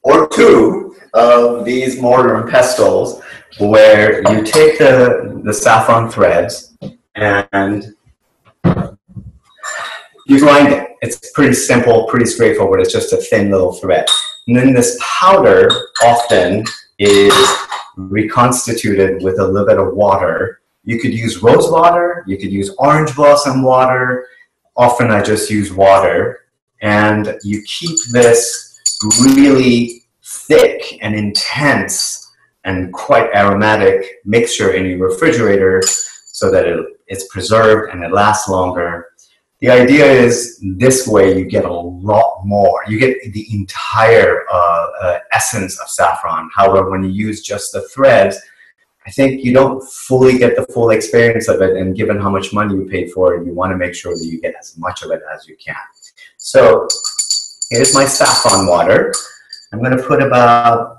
or two of these mortar and pestles where you take the saffron threads and you grind it. It's pretty simple, pretty straightforward. It's just a thin little thread. And then this powder often is reconstituted with a little bit of water. You could use rose water, you could use orange blossom water. Often I just use water. And you keep this really thick and intense and quite aromatic mixture in your refrigerator so that it's preserved and it lasts longer. The idea is this way you get a lot more. You get the entire essence of saffron. However, when you use just the threads, I think you don't fully get the full experience of it. And given how much money you paid for it, you want to make sure that you get as much of it as you can. So here's my saffron water. I'm going to put about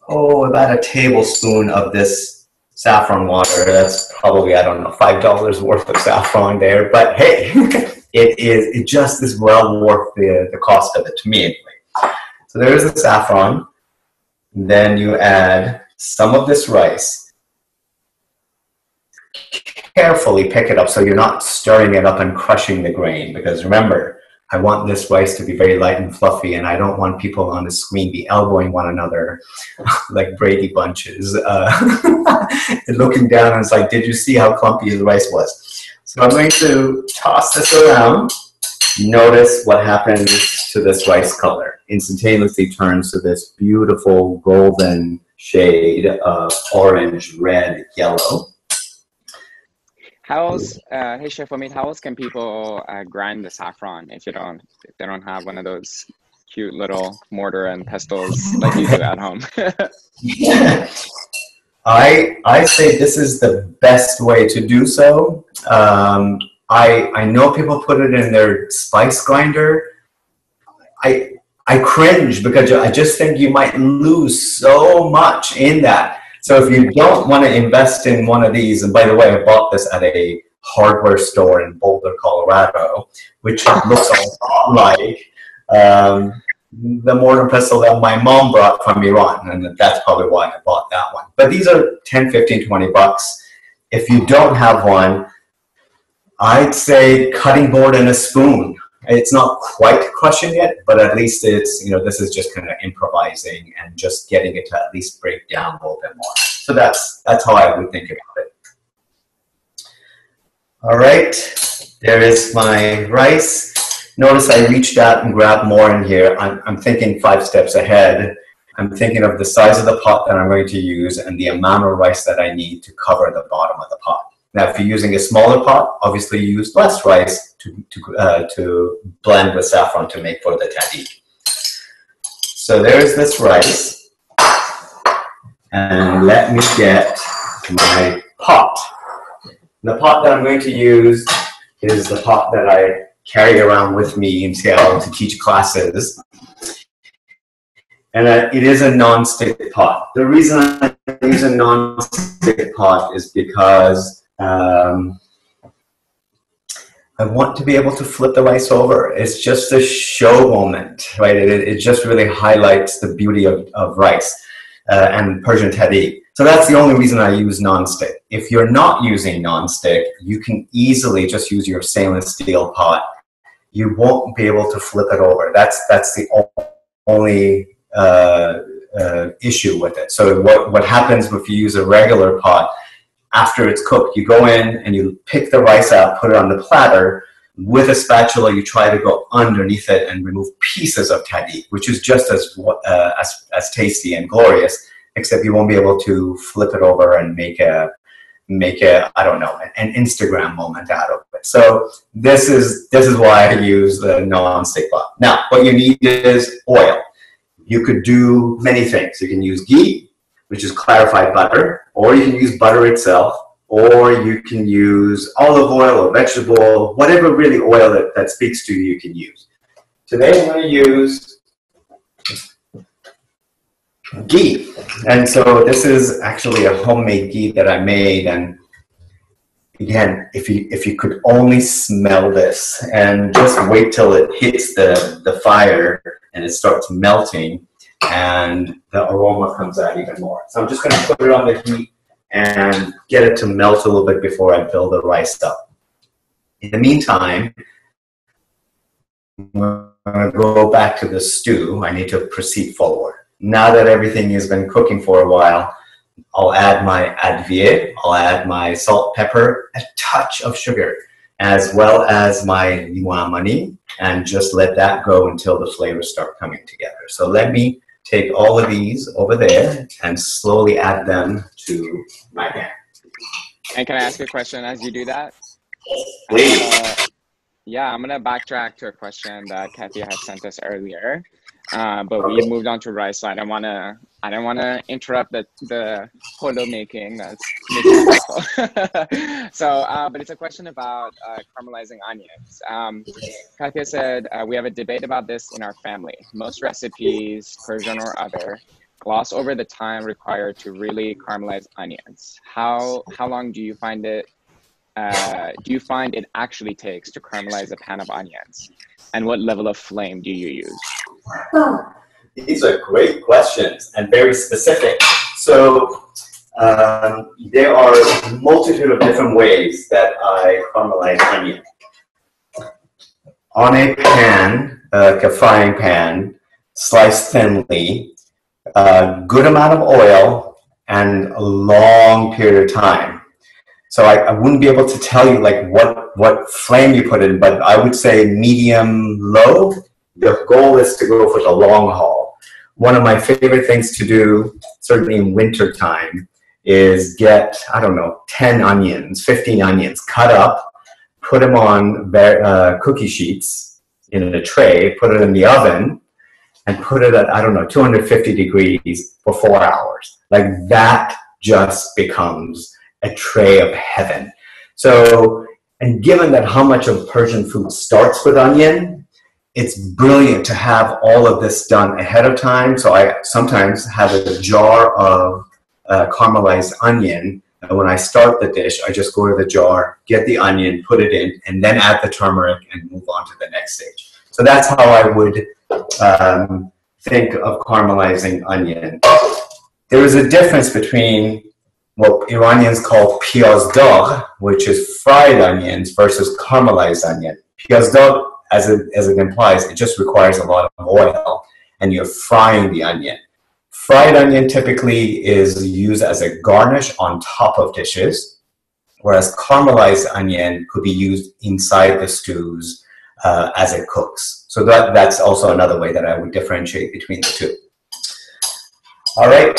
a tablespoon of this saffron water. That's probably, I don't know, $5 worth of saffron there, but hey, it just is well worth the cost of it, to me anyway. So there's the saffron. Then you add some of this rice. Carefully pick it up so you're not stirring it up and crushing the grain, because remember, I want this rice to be very light and fluffy, and I don't want people on the screen be elbowing one another like Brady Bunches, looking down and it's like, did you see how clumpy the rice was? So I'm going to toss this around. Notice what happens to this rice color. Instantaneously turns to this beautiful golden shade of orange, red, yellow. How else, hey Chef Omid, how else can people grind the saffron if they don't have one of those cute little mortar and pestles like you do at home? I say this is the best way to do so. I know people put it in their spice grinder. I cringe because I just think you might lose so much in that. So if you don't want to invest in one of these, and by the way, I bought this at a hardware store in Boulder, Colorado, which looks a lot like the mortar and pestle that my mom brought from Iran, and that's probably why I bought that one. But these are 10, 15, 20 bucks. If you don't have one, I'd say cutting board and a spoon. It's not quite crushing it, but at least it's, this is just kind of improvising and just getting it to at least break down a little bit more. So that's how I would think about it. All right, there is my rice. Notice I reached out and grabbed more in here. I'm thinking 5 steps ahead. I'm thinking of the size of the pot that I'm going to use and the amount of rice that I need to cover the bottom of the pot. Now, if you're using a smaller pot, obviously you use less rice to blend with saffron to make for the tahdig. So there's this rice. And let me get my pot. The pot that I'm going to use is the pot that I carry around with me in Seattle to teach classes. And it is a non-stick pot. The reason I use a non-stick pot is because I want to be able to flip the rice over. It's just a show moment, right? It just really highlights the beauty of rice and Persian tahdig. So that's the only reason I use non-stick. If you're not using non-stick, you can easily just use your stainless steel pot. You won't be able to flip it over. That's the only issue with it. So what happens if you use a regular pot? After it's cooked, you go in and you pick the rice out, put it on the platter. With a spatula, you try to go underneath it and remove pieces of tahdig, which is just as tasty and glorious, except you won't be able to flip it over and make a I don't know, an Instagram moment out of it. So this is why I use the non-stick pot. Now, what you need is oil. You could do many things. You can use ghee, which is clarified butter, or you can use butter itself, or you can use olive oil or vegetable oil, whatever really oil that speaks to you, you can use. Today I'm going to use ghee. And so this is actually a homemade ghee that I made. And again, if you could only smell this and just wait till it hits the fire and it starts melting, and the aroma comes out even more. So I'm just going to put it on the heat and get it to melt a little bit before I build the rice up. In the meantime, I'm going to go back to the stew. I need to proceed forward. Now that everything has been cooking for a while, I'll add my advieh, I'll add my salt, pepper, a touch of sugar, as well as my liwamani, and just let that go until the flavors start coming together. So let me take all of these over there and slowly add them to my pan. And can I ask a question as you do that? Please. Yeah, I'm going to backtrack to a question that Kathy had sent us earlier. But we moved on to rice, so I don't want to interrupt the polo making. That's so, but it's a question about caramelizing onions. Katya said we have a debate about this in our family. Most recipes, Persian or other, gloss over the time required to really caramelize onions. How long do you find it? Do you find it actually takes to caramelize a pan of onions? And what level of flame do you use? These are great questions and very specific. So there are a multitude of different ways that I caramelize onion. On a pan, like a frying pan, sliced thinly, a good amount of oil, and a long period of time. So I wouldn't be able to tell you like what flame you put in, but I would say medium low. The goal is to go for the long haul. one of my favorite things to do, certainly in winter time, is get, I don't know, 10 onions, 15 onions, cut up, put them on cookie sheets in a tray, put it in the oven, and put it at, I don't know, 250 degrees for 4 hours. Like that just becomes a tray of heaven. So, and given that how much of Persian food starts with onion, it's brilliant to have all of this done ahead of time. So I sometimes have a jar of caramelized onion, and when I start the dish, I just go to the jar, get the onion, put it in, and then add the turmeric and move on to the next stage. So that's how I would think of caramelizing onion. There is a difference between what Iranians call piyaz dagh, which is fried onions, versus caramelized onion. Piyaz dagh, as it implies, it just requires a lot of oil, and you're frying the onion. Fried onion typically is used as a garnish on top of dishes, whereas caramelized onion could be used inside the stews as it cooks. So that's also another way that I would differentiate between the two. All right,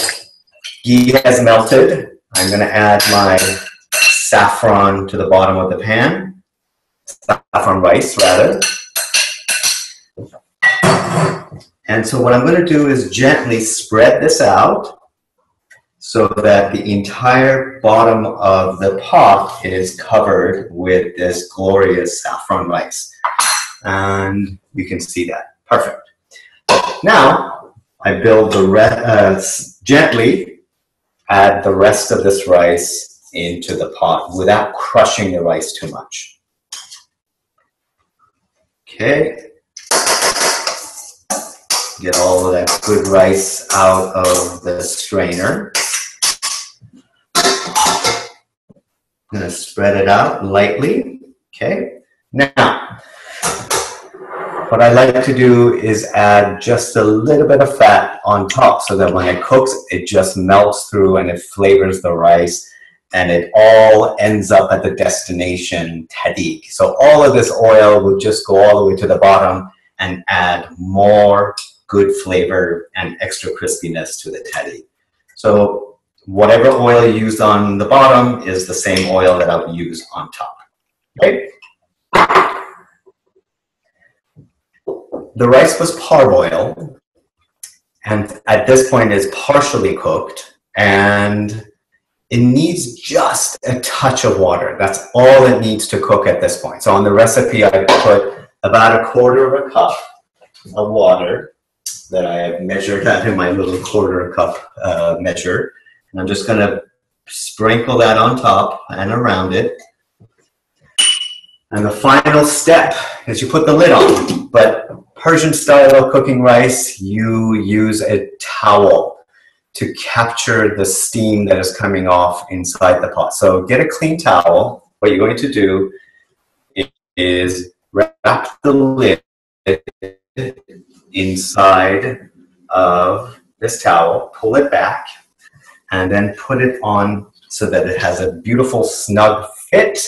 ghee has melted. I'm going to add my saffron to the bottom of the pan, saffron rice rather. And so what I'm going to do is gently spread this out so that the entire bottom of the pot is covered with this glorious saffron rice. And you can see that. Perfect. Now, I build the rest, gently add the rest of this rice into the pot without crushing the rice too much. Okay. Get all of that good rice out of the strainer. I'm going to spread it out lightly. Okay. Now, what I like to do is add just a little bit of fat on top so that when it cooks, it just melts through and it flavors the rice, and it all ends up at the destination, Tahdig. So all of this oil will just go all the way to the bottom and add more good flavor and extra crispiness to the Tahdig. So whatever oil you used on the bottom is the same oil that I'll use on top. Okay? The rice was parboiled, and at this point is partially cooked, and it needs just a touch of water. That's all it needs to cook at this point. So on the recipe, I put about 1/4 cup of water that I have measured out in my little 1/4 cup measure. And I'm just going to sprinkle that on top and around it. And the final step is you put the lid on. But Persian style of cooking rice, you use a towel to capture the steam that is coming off inside the pot. So get a clean towel. What you're going to do is wrap the lid inside of this towel, pull it back, and then put it on so that it has a beautiful snug fit.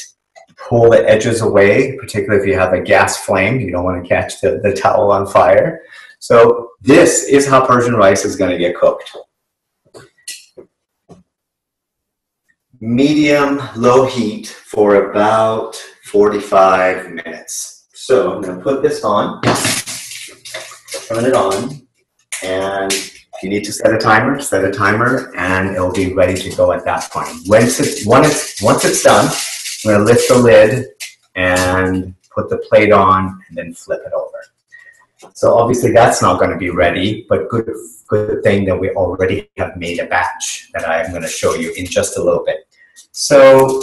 Pull the edges away, particularly if you have a gas flame. You don't want to catch the towel on fire. So this is how Persian rice is going to get cooked. Medium low heat for about 45 minutes. So I'm going to put this on, turn it on, and if you need to set a timer, and it'll be ready to go at that point. Once it's done, I'm going to lift the lid and put the plate on and then flip it over. So obviously that's not going to be ready, but good thing that we already have made a batch that I'm going to show you in just a little bit. So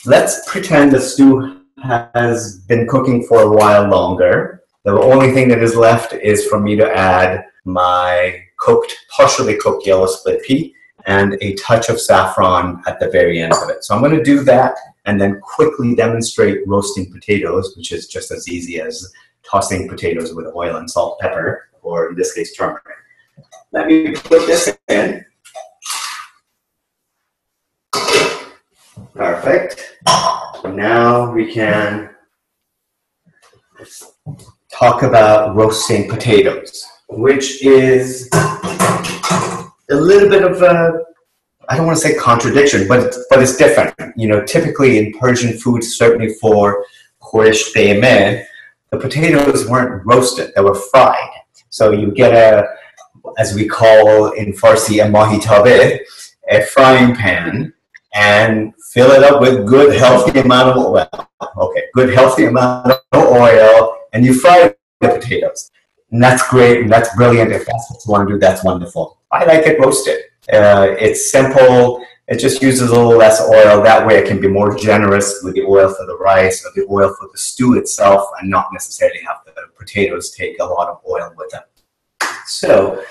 let's pretend the stew has been cooking for a while longer. The only thing that is left is for me to add my partially cooked yellow split pea and a touch of saffron at the very end of it. So I'm going to do that and then quickly demonstrate roasting potatoes, which is just as easy as tossing potatoes with oil and salt, pepper, or in this case, turmeric. Let me put this in. Perfect. Now we can talk about roasting potatoes. which is a little bit of a, I don't want to say contradiction, but it's different. You know, typically in Persian food, certainly for Khoresh Gheymeh, the potatoes weren't roasted, they were fried. So you get a, as we call in Farsi, a mahi tabe, a frying pan, and fill it up with good, healthy amount of oil. Okay, good, healthy amount of oil, and you fry the potatoes. And that's great, and that's brilliant. If that's what you want to do, that's wonderful. I like it roasted. It's simple. It just uses a little less oil. That way I can be more generous with the oil for the rice or the oil for the stew itself and not necessarily have the potatoes take a lot of oil with them. So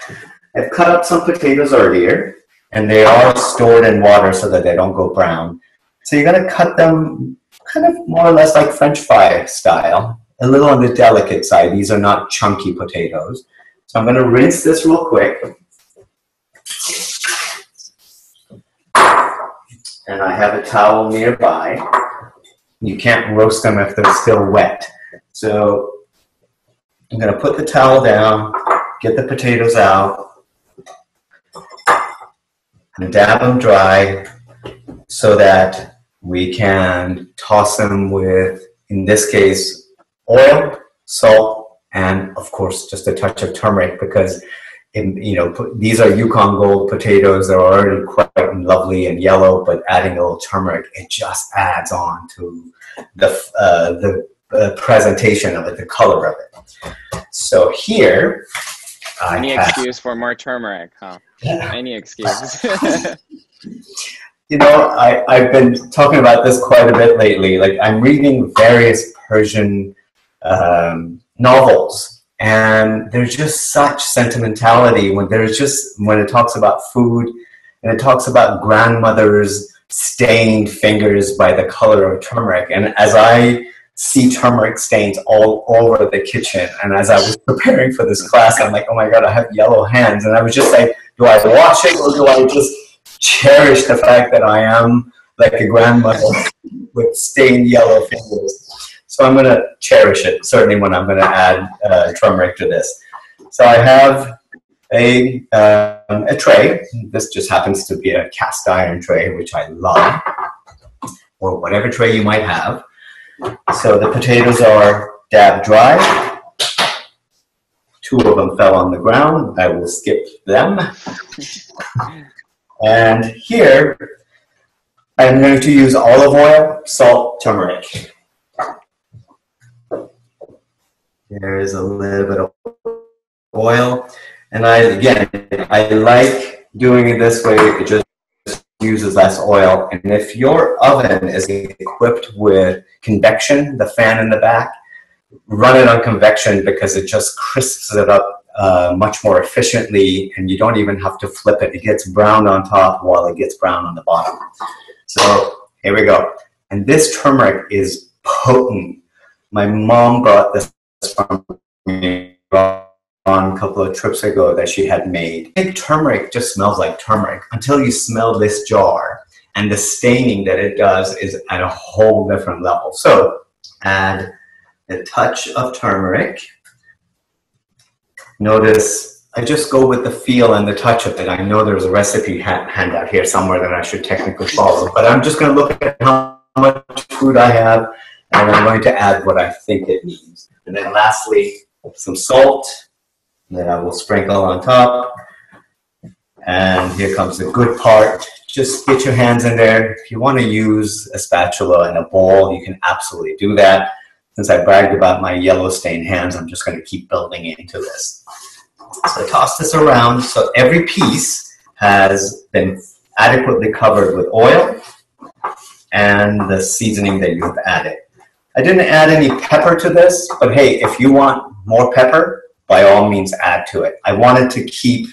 I've cut up some potatoes earlier, and they are stored in water so that they don't go brown. So you're going to cut them kind of more or less like French fry style, a little on the delicate side. These are not chunky potatoes. So I'm going to rinse this real quick. And I have a towel nearby. You can't roast them if they're still wet. So I'm going to put the towel down, get the potatoes out, and dab them dry so that we can toss them with, in this case, oil, salt, and of course just a touch of turmeric, because these are Yukon Gold potatoes. They're already quite lovely and yellow, but adding a little turmeric, it just adds on to the presentation of it, the color of it. So here, any excuse for more turmeric, huh? Any excuse. You know, I've been talking about this quite a bit lately. Like, I'm reading various Persian novels. And there's just such sentimentality when it talks about food, and it talks about grandmothers' stained fingers by the color of turmeric. And as I see turmeric stains all over the kitchen, and as I was preparing for this class, I'm like, oh my God, I have yellow hands. And I was just like, do I wash it, or do I just cherish the fact that I am like a grandmother with stained yellow fingers? So I'm going to cherish it, certainly when I'm going to add turmeric to this. So I have a tray. This just happens to be a cast iron tray, which I love, or whatever tray you might have. So the potatoes are dabbed dry. 2 of them fell on the ground. I will skip them. And here, I'm going to use olive oil, salt, turmeric. There is a little bit of oil, and I like doing it this way. It just uses less oil. And if your oven is equipped with convection, the fan in the back, run it on convection, because it just crisps it up much more efficiently, and you don't even have to flip it. It gets brown on top while it gets brown on the bottom. So here we go. And this turmeric is potent. My mom brought this from me on a couple of trips ago that she had made. I think turmeric just smells like turmeric until you smell this jar, and the staining that it does is at a whole different level. So add a touch of turmeric. Notice I just go with the feel and the touch of it. I know there's a recipe handout here somewhere that I should technically follow, but I'm just going to look at how much food I have, and I'm going to add what I think it needs. And then lastly, some salt that I will sprinkle on top. And here comes the good part. Just get your hands in there. If you want to use a spatula and a bowl, you can absolutely do that. Since I bragged about my yellow stained hands, I'm just going to keep building into this. So toss this around so every piece has been adequately covered with oil and the seasoning that you've added. I didn't add any pepper to this, but hey, if you want more pepper, by all means add to it. I wanted to keep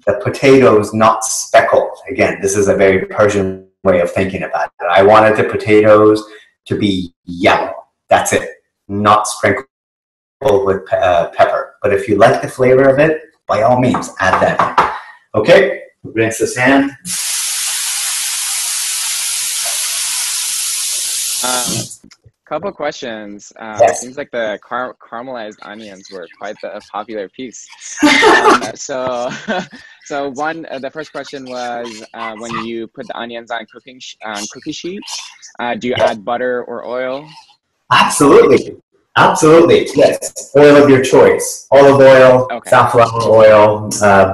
the potatoes not speckled. Again, this is a very Persian way of thinking about it. I wanted the potatoes to be yellow. That's it, not sprinkled with pepper. But if you like the flavor of it, by all means, add that. Okay, rinse this hand. Couple questions. Yes. Seems like the caramelized onions were quite the popular piece. So, the first question was when you put the onions on cookie sheet, do you add butter or oil? Absolutely. Absolutely. Yes. Oil of your choice. Olive oil, Okay. safflower oil,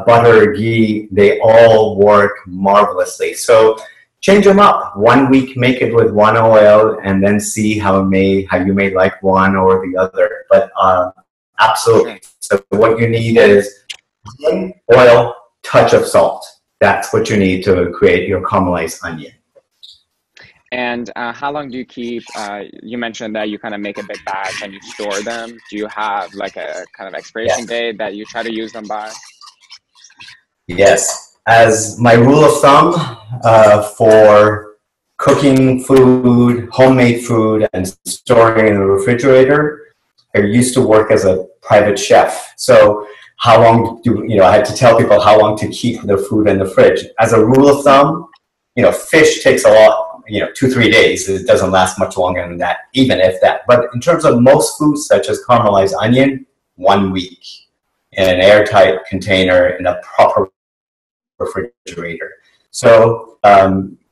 butter, ghee, they all work marvelously. So change them up. 1 week, make it with one oil, and then see how you may like one or the other. But absolutely. So what you need is oil, touch of salt. That's what you need to create your caramelized onion. And how long do you keep, you mentioned that you kind of make a big batch and you store them. Do you have like a kind of expiration date that you try to use them by? Yes. As my rule of thumb for cooking food, homemade food, and storing in the refrigerator, I used to work as a private chef. So how long I had to tell people how long to keep their food in the fridge. As a rule of thumb, fish takes a lot, 2-3 days. It doesn't last much longer than that, even if that. But in terms of most foods, such as caramelized onion, 1 week in an airtight container in a proper refrigerator. So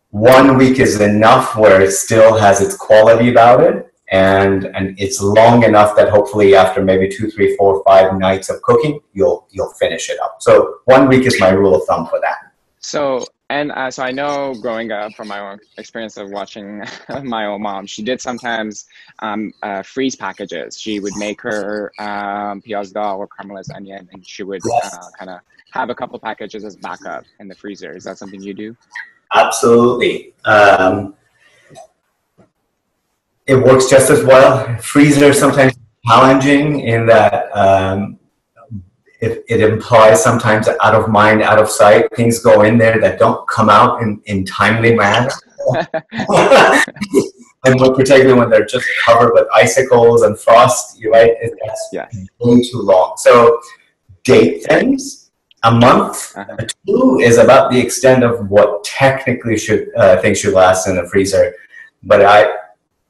1 week is enough where it still has its quality about it, and it's long enough that hopefully after maybe 2, 3, 4, 5 nights of cooking, you'll finish it up. So 1 week is my rule of thumb for that. So I know growing up from my own experience of watching my own mom, she did sometimes freeze packages. She would make her piaz dal or caramelized onion, and she would kind of have a couple packages as backup in the freezer. Is that something you do? Absolutely. It works just as well. Freezer is sometimes challenging in that it implies sometimes out of mind, out of sight. Things go in there that don't come out in timely manner. And particularly when they're just covered with icicles and frost, right? That's way too long. So date things. A month, 2 is about the extent of what technically things should last in the freezer. But I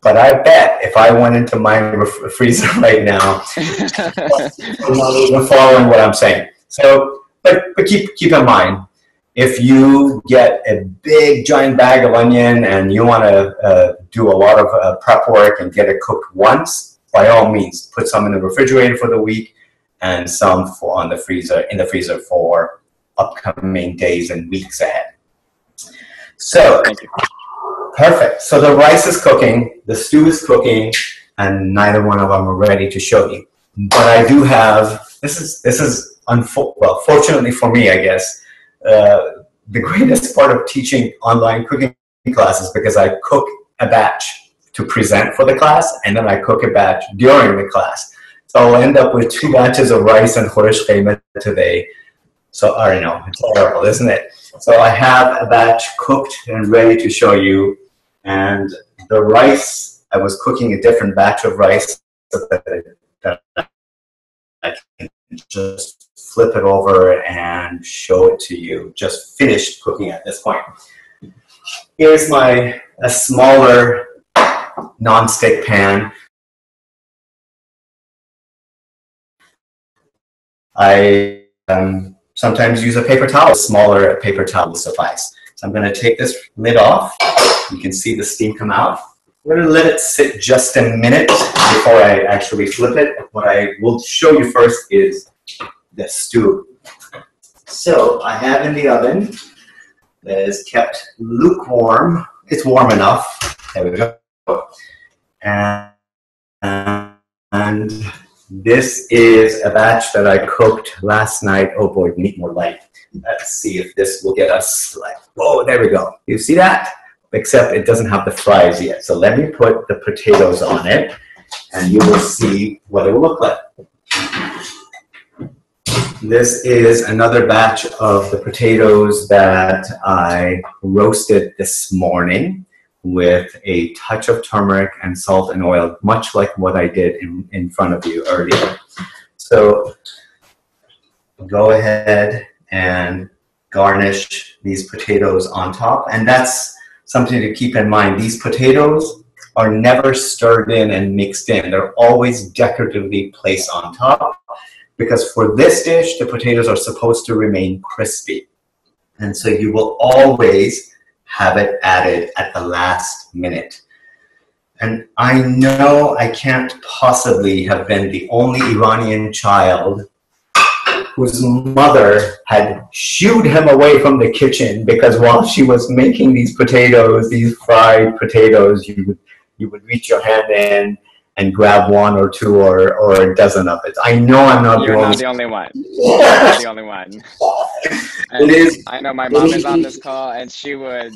bet if I went into my freezer right now, I'm not even following what I'm saying. So, but keep in mind, if you get a big giant bag of onion and you want to do a lot of prep work and get it cooked once, by all means, put some in the refrigerator for the week and some in the freezer for upcoming days and weeks ahead. So, perfect. So the rice is cooking, the stew is cooking, and neither one of them are ready to show you. But I do have, fortunately for me, I guess, the greatest part of teaching online cooking classes, because I cook a batch to present for the class, and then I cook a batch during the class. So I'll end up with 2 batches of rice and Khoresh Gheymeh today. So I don't know, it's terrible, isn't it? So I have a batch cooked and ready to show you. And the rice, I was cooking a different batch of rice so that I can just flip it over and show it to you. Just finished cooking at this point. Here's a smaller non-stick pan. I sometimes use a paper towel. A smaller paper towel will suffice. So I'm going to take this lid off. You can see the steam come out. We're going to let it sit just a minute before I actually flip it. What I will show you first is the stew. So I have in the oven that is kept lukewarm. It's warm enough. There we go. And this is a batch that I cooked last night. Oh boy, we need more light. Let's see if this will get us like, oh, there we go. You see that? Except it doesn't have the fries yet. So let me put the potatoes on it, and you will see what it will look like. This is another batch of the potatoes that I roasted this morning with a touch of turmeric and salt and oil, much like what I did in front of you earlier. So go ahead and garnish these potatoes on top. And that's something to keep in mind. These potatoes are never stirred in and mixed in. They're always decoratively placed on top, because for this dish, the potatoes are supposed to remain crispy. And so you will always have it added at the last minute. And I know I can't possibly have been the only Iranian child whose mother had shooed him away from the kitchen because while she was making these potatoes, these fried potatoes, you would reach your hand in and grab one or two or a dozen of it. I know I'm not You're not the only one. You're not the only one. And it is. I know my mom is on this call, and she would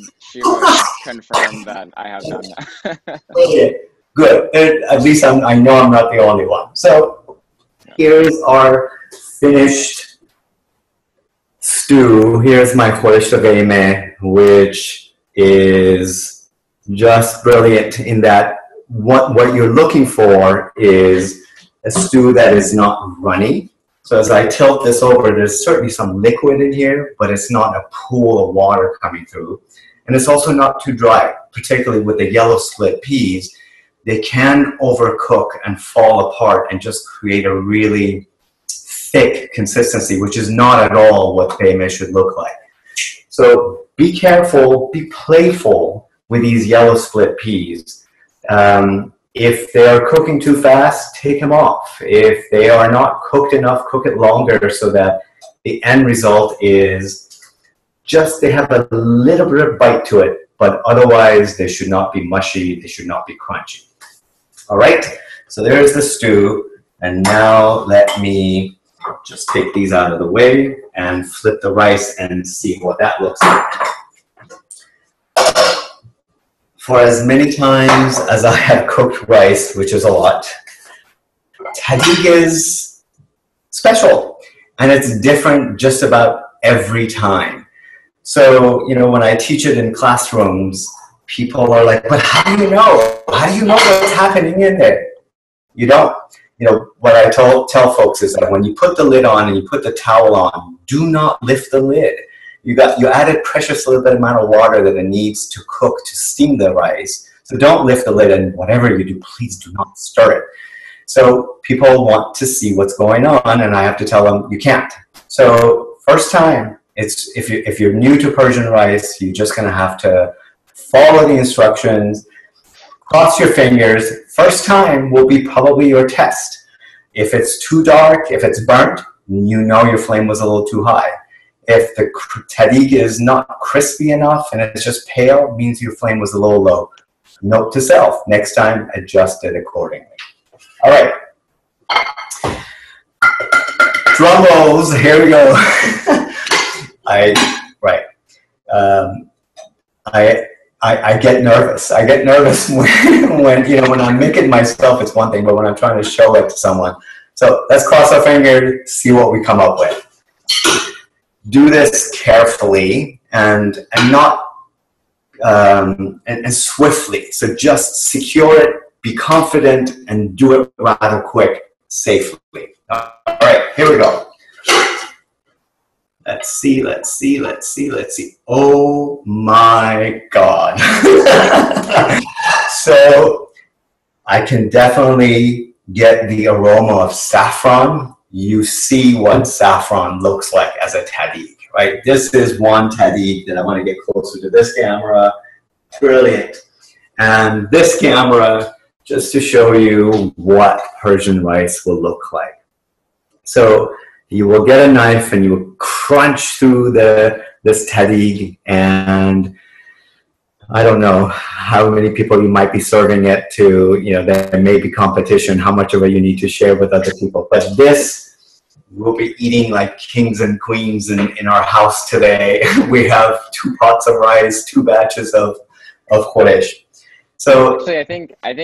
confirm that I have done that. Okay, good. At least I know I'm not the only one. So here's our finished stew. Here's my Khoresh Gheymeh, which is just brilliant in that what you're looking for is a stew that is not runny. So as I tilt this over, there's certainly some liquid in here, but it's not a pool of water coming through. And it's also not too dry, particularly with the yellow split peas. They can overcook and fall apart and just create a really thick consistency, which is not at all what Gheymeh should look like. So be careful, be playful with these yellow split peas. If they are cooking too fast, take them off. If they are not cooked enough, cook it longer so that the end result is just they have a little bit of bite to it, but otherwise they should not be mushy, they should not be crunchy. All right, so there's the stew. And now let me just take these out of the way and flip the rice and see what that looks like. For as many times as I have cooked rice, which is a lot, tahdig is special, and it's different just about every time. So, you know, when I teach it in classrooms, people are like, but how do you know? How do you know what's happening in there? You don't. You know, what I tell folks is that when you put the lid on and you put the towel on, do not lift the lid. You added precious little bit amount of water that it needs to cook to steam the rice. So don't lift the lid, and whatever you do, please do not stir it. So people want to see what's going on, and I have to tell them you can't. So first time, if you're new to Persian rice, you're just going to have to follow the instructions, cross your fingers. First time will be probably your test. If it's too dark, if it's burnt, you know your flame was a little too high. If the tahdig is not crispy enough and it's just pale, means your flame was a little low. Note to self, next time adjust it accordingly. All right. Drum rolls, here we go. I get nervous. I get nervous when I make it myself, it's one thing, but when I'm trying to show it to someone. So let's cross our fingers, see what we come up with. Do this carefully and not and swiftly. So just secure it, be confident, and do it rather quick, safely. All right, here we go. Let's see. Oh my God. So I can definitely get the aroma of saffron. You see what saffron looks like as a tahdig, right? This is one tahdig that I want to get closer to this camera. Brilliant. And this camera, just to show you what Persian rice will look like. So you will get a knife and you will crunch through this tahdig, and I don't know how many people you might be serving it to. You know, there may be competition, how much of it you need to share with other people. But this, we'll be eating like kings and queens in our house today. We have 2 pots of rice, 2 batches of Khoresh. So actually, I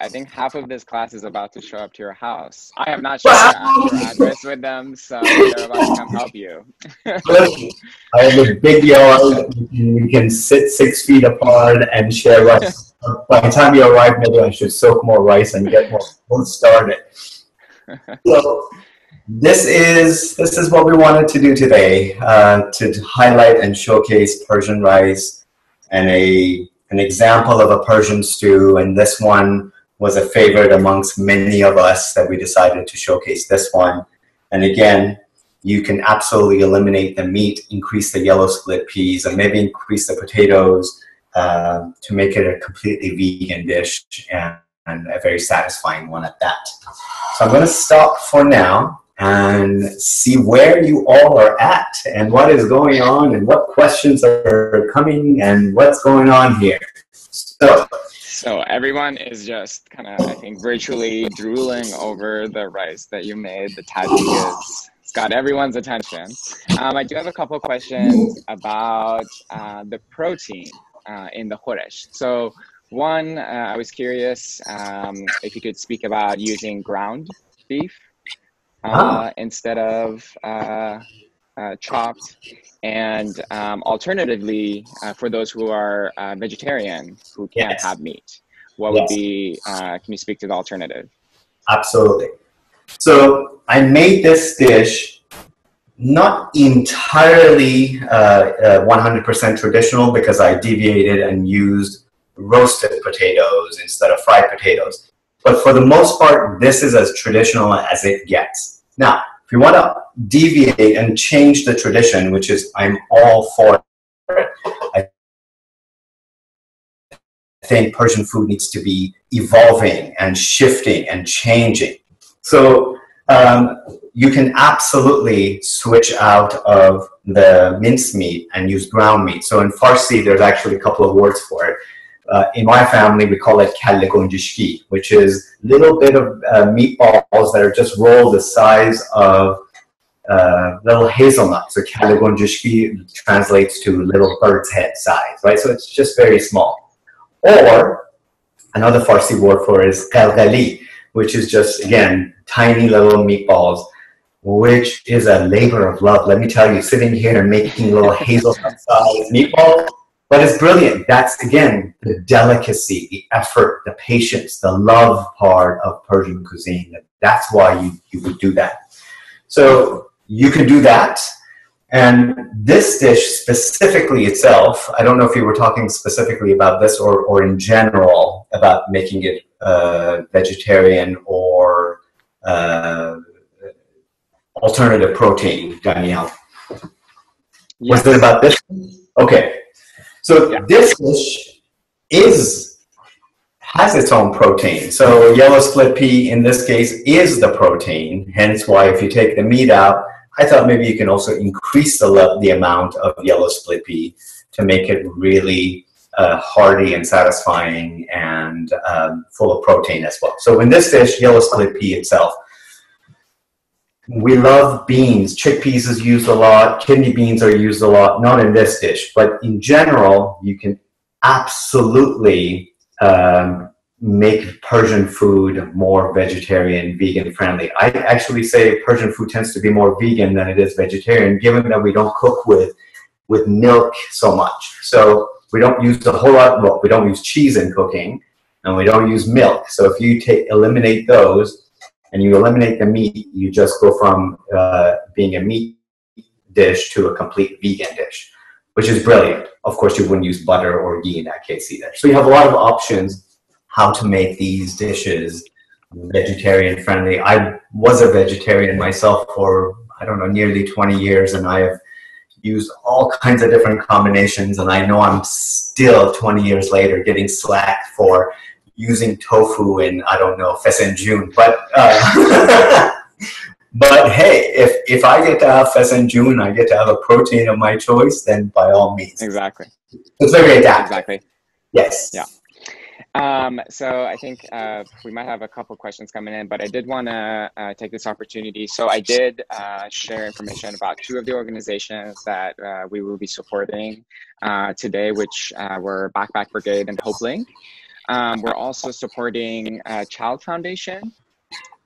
think half of this class is about to show up to your house. I have not shared your address with them, so they're about to come help you. I have a big yard. We can sit 6 feet apart and share rice. By the time you arrive, maybe I should soak more rice and get more started. So this is what we wanted to do today, to highlight and showcase Persian rice and a an example of a Persian stew, and this one was a favorite amongst many of us that we decided to showcase this one. And again, you can absolutely eliminate the meat, increase the yellow split peas, and maybe increase the potatoes to make it a completely vegan dish and a very satisfying one at that. So I'm going to stop for now and see where you all are at and what is going on and what questions are coming and what's going on here. So everyone is just kind of, I think, virtually drooling over the rice that you made. The tahdig it's got everyone's attention. I do have a couple of questions about the protein in the khoresh. So one, I was curious if you could speak about using ground beef instead of chopped, and alternatively, for those who are vegetarian who can't have meat, what would be, can you speak to the alternative? Absolutely. So I made this dish not entirely 100% traditional, because I deviated and used roasted potatoes instead of fried potatoes. But for the most part, this is as traditional as it gets. Now, if you want to deviate and change the tradition, which is I'm all for it, I think Persian food needs to be evolving and shifting and changing. So you can absolutely switch out of the mincemeat and use ground meat. So in Farsi, there's actually a couple of words for it. In my family, we call it kalle gonjishki, which is a little bit of meatballs that are just rolled the size of little hazelnuts. So kalle gonjishki translates to little bird's head size, right? So it's just very small. Or another Farsi word for it is qalqali, which is just, again, tiny little meatballs, which is a labor of love. Let me tell you, sitting here and making little hazelnut-sized meatballs, but it's brilliant. That's, again, the delicacy, the effort, the patience, the love part of Persian cuisine. That's why you would do that. So you can do that. And this dish specifically itself, I don't know if you were talking specifically about this or in general about making it vegetarian or alternative protein, Danielle. Yes. Was it about this? Okay. So this dish has its own protein. So yellow split pea in this case is the protein, hence why if you take the meat out, I thought maybe you can also increase the amount of yellow split pea to make it really hearty and satisfying and full of protein as well. So in this dish, yellow split pea itself, we love beans. Chickpeas is used a lot. Kidney beans are used a lot. Not in this dish, but in general, you can absolutely make Persian food more vegetarian, vegan friendly. I actually say Persian food tends to be more vegan than it is vegetarian, given that we don't cook with milk so much. So we don't use a whole lot. Well, we don't use cheese in cooking, and we don't use milk. So if you eliminate those, and you eliminate the meat, you just go from being a meat dish to a complete vegan dish, which is brilliant. Of course, you wouldn't use butter or ghee in that case either. So you have a lot of options how to make these dishes vegetarian friendly. I was a vegetarian myself for, I don't know, nearly 20 years, and I have used all kinds of different combinations, and I know I'm still 20 years later getting slack for using tofu in, I don't know, pheasant June, but but hey, if I get to have pheasant June, I get to have a protein of my choice, then by all means. Exactly. It's very adaptive. Exactly. Yes. Yeah. So I think we might have a couple questions coming in, but I did want to take this opportunity. So I did share information about two of the organizations that we will be supporting today, which were Backpack Brigade and Hope Link. We're also supporting Child Foundation.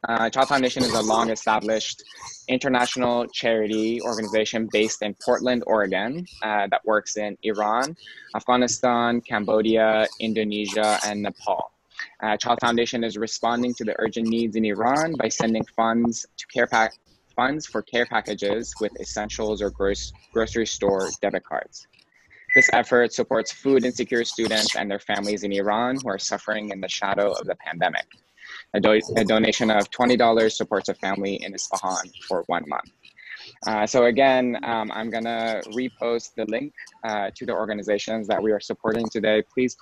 Child Foundation is a long-established international charity organization based in Portland, Oregon, that works in Iran, Afghanistan, Cambodia, Indonesia, and Nepal. Child Foundation is responding to the urgent needs in Iran by sending funds for care packages with essentials or grocery store debit cards. This effort supports food insecure students and their families in Iran who are suffering in the shadow of the pandemic. A donation of $20 supports a family in Isfahan for 1 month. So again, I'm gonna repost the link to the organizations that we are supporting today. Please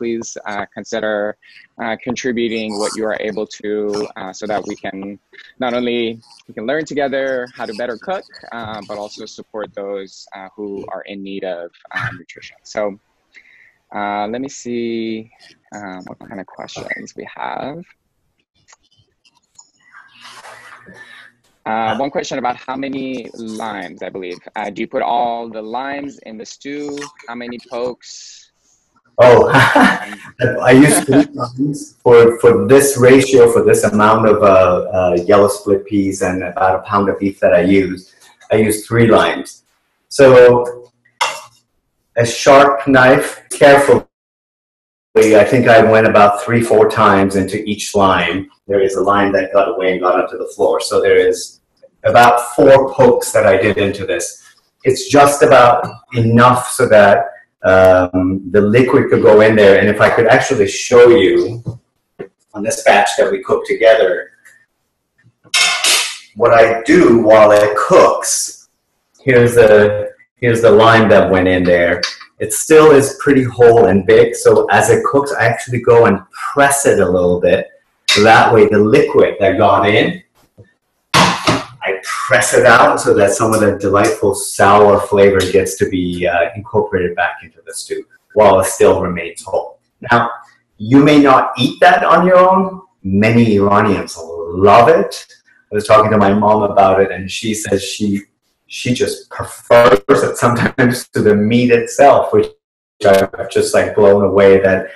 consider contributing what you are able to so that we can not only learn together how to better cook, but also support those who are in need of nutrition. So let me see what kind of questions we have. One question about how many limes, I believe. Do you put all the limes in the stew? How many pokes? Oh, I use 3 limes for this ratio, for this amount of yellow split peas and about a pound of beef that I use 3 limes. So a sharp knife, carefully, I think I went about 3-4 times into each lime. There is a lime that got away and got onto the floor. So there is about 4 pokes that I did into this. It's just about enough so that the liquid could go in there. And if I could actually show you on this batch that we cooked together, what I do while it cooks, here's the lime that went in there. It still is pretty whole and big, so as it cooks, I actually go and press it a little bit. So that way the liquid that got in, I press it out so that some of the delightful sour flavor gets to be incorporated back into the stew while it still remains whole. Now, you may not eat that on your own. Many Iranians love it. I was talking to my mom about it, and she says she just prefers it sometimes to the meat itself, which I'm just like blown away that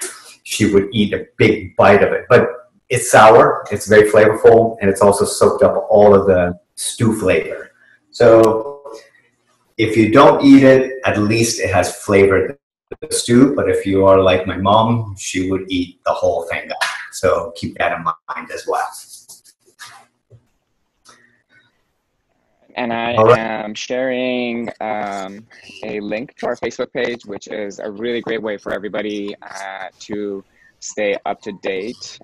she would eat a big bite of it. But it's sour, it's very flavorful, and it's also soaked up all of the stew flavor. So if you don't eat it, at least it has flavored the stew. But if you are like my mom, she would eat the whole thing up. So keep that in mind as well. And I am sharing a link to our Facebook page, which is a really great way for everybody to stay up to date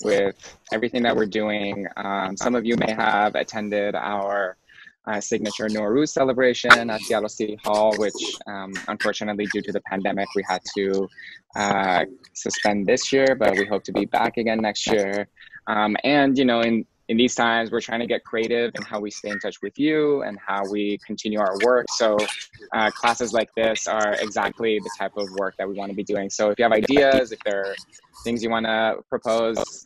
with everything that we're doing. Some of you may have attended our signature Nowruz celebration at Seattle City Hall, which unfortunately due to the pandemic, we had to suspend this year, but we hope to be back again next year. And, you know, in these times, we're trying to get creative in how we stay in touch with you and how we continue our work. So classes like this are exactly the type of work that we want to be doing. So if you have ideas, if there are things you want to propose,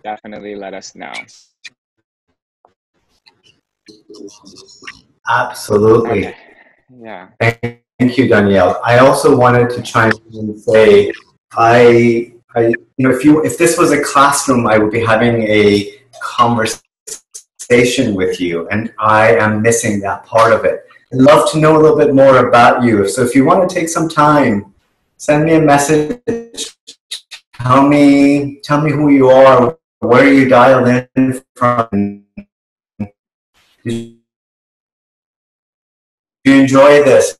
definitely let us know. Absolutely. Okay. Yeah. Thank you, Danielle. I also wanted to chime in and say, you know, if this was a classroom, I would be having a conversation with you, and I am missing that part of it. I'd love to know a little bit more about you. So if you want to take some time, send me a message. Tell me who you are, where you dialed in from. Did you enjoy this?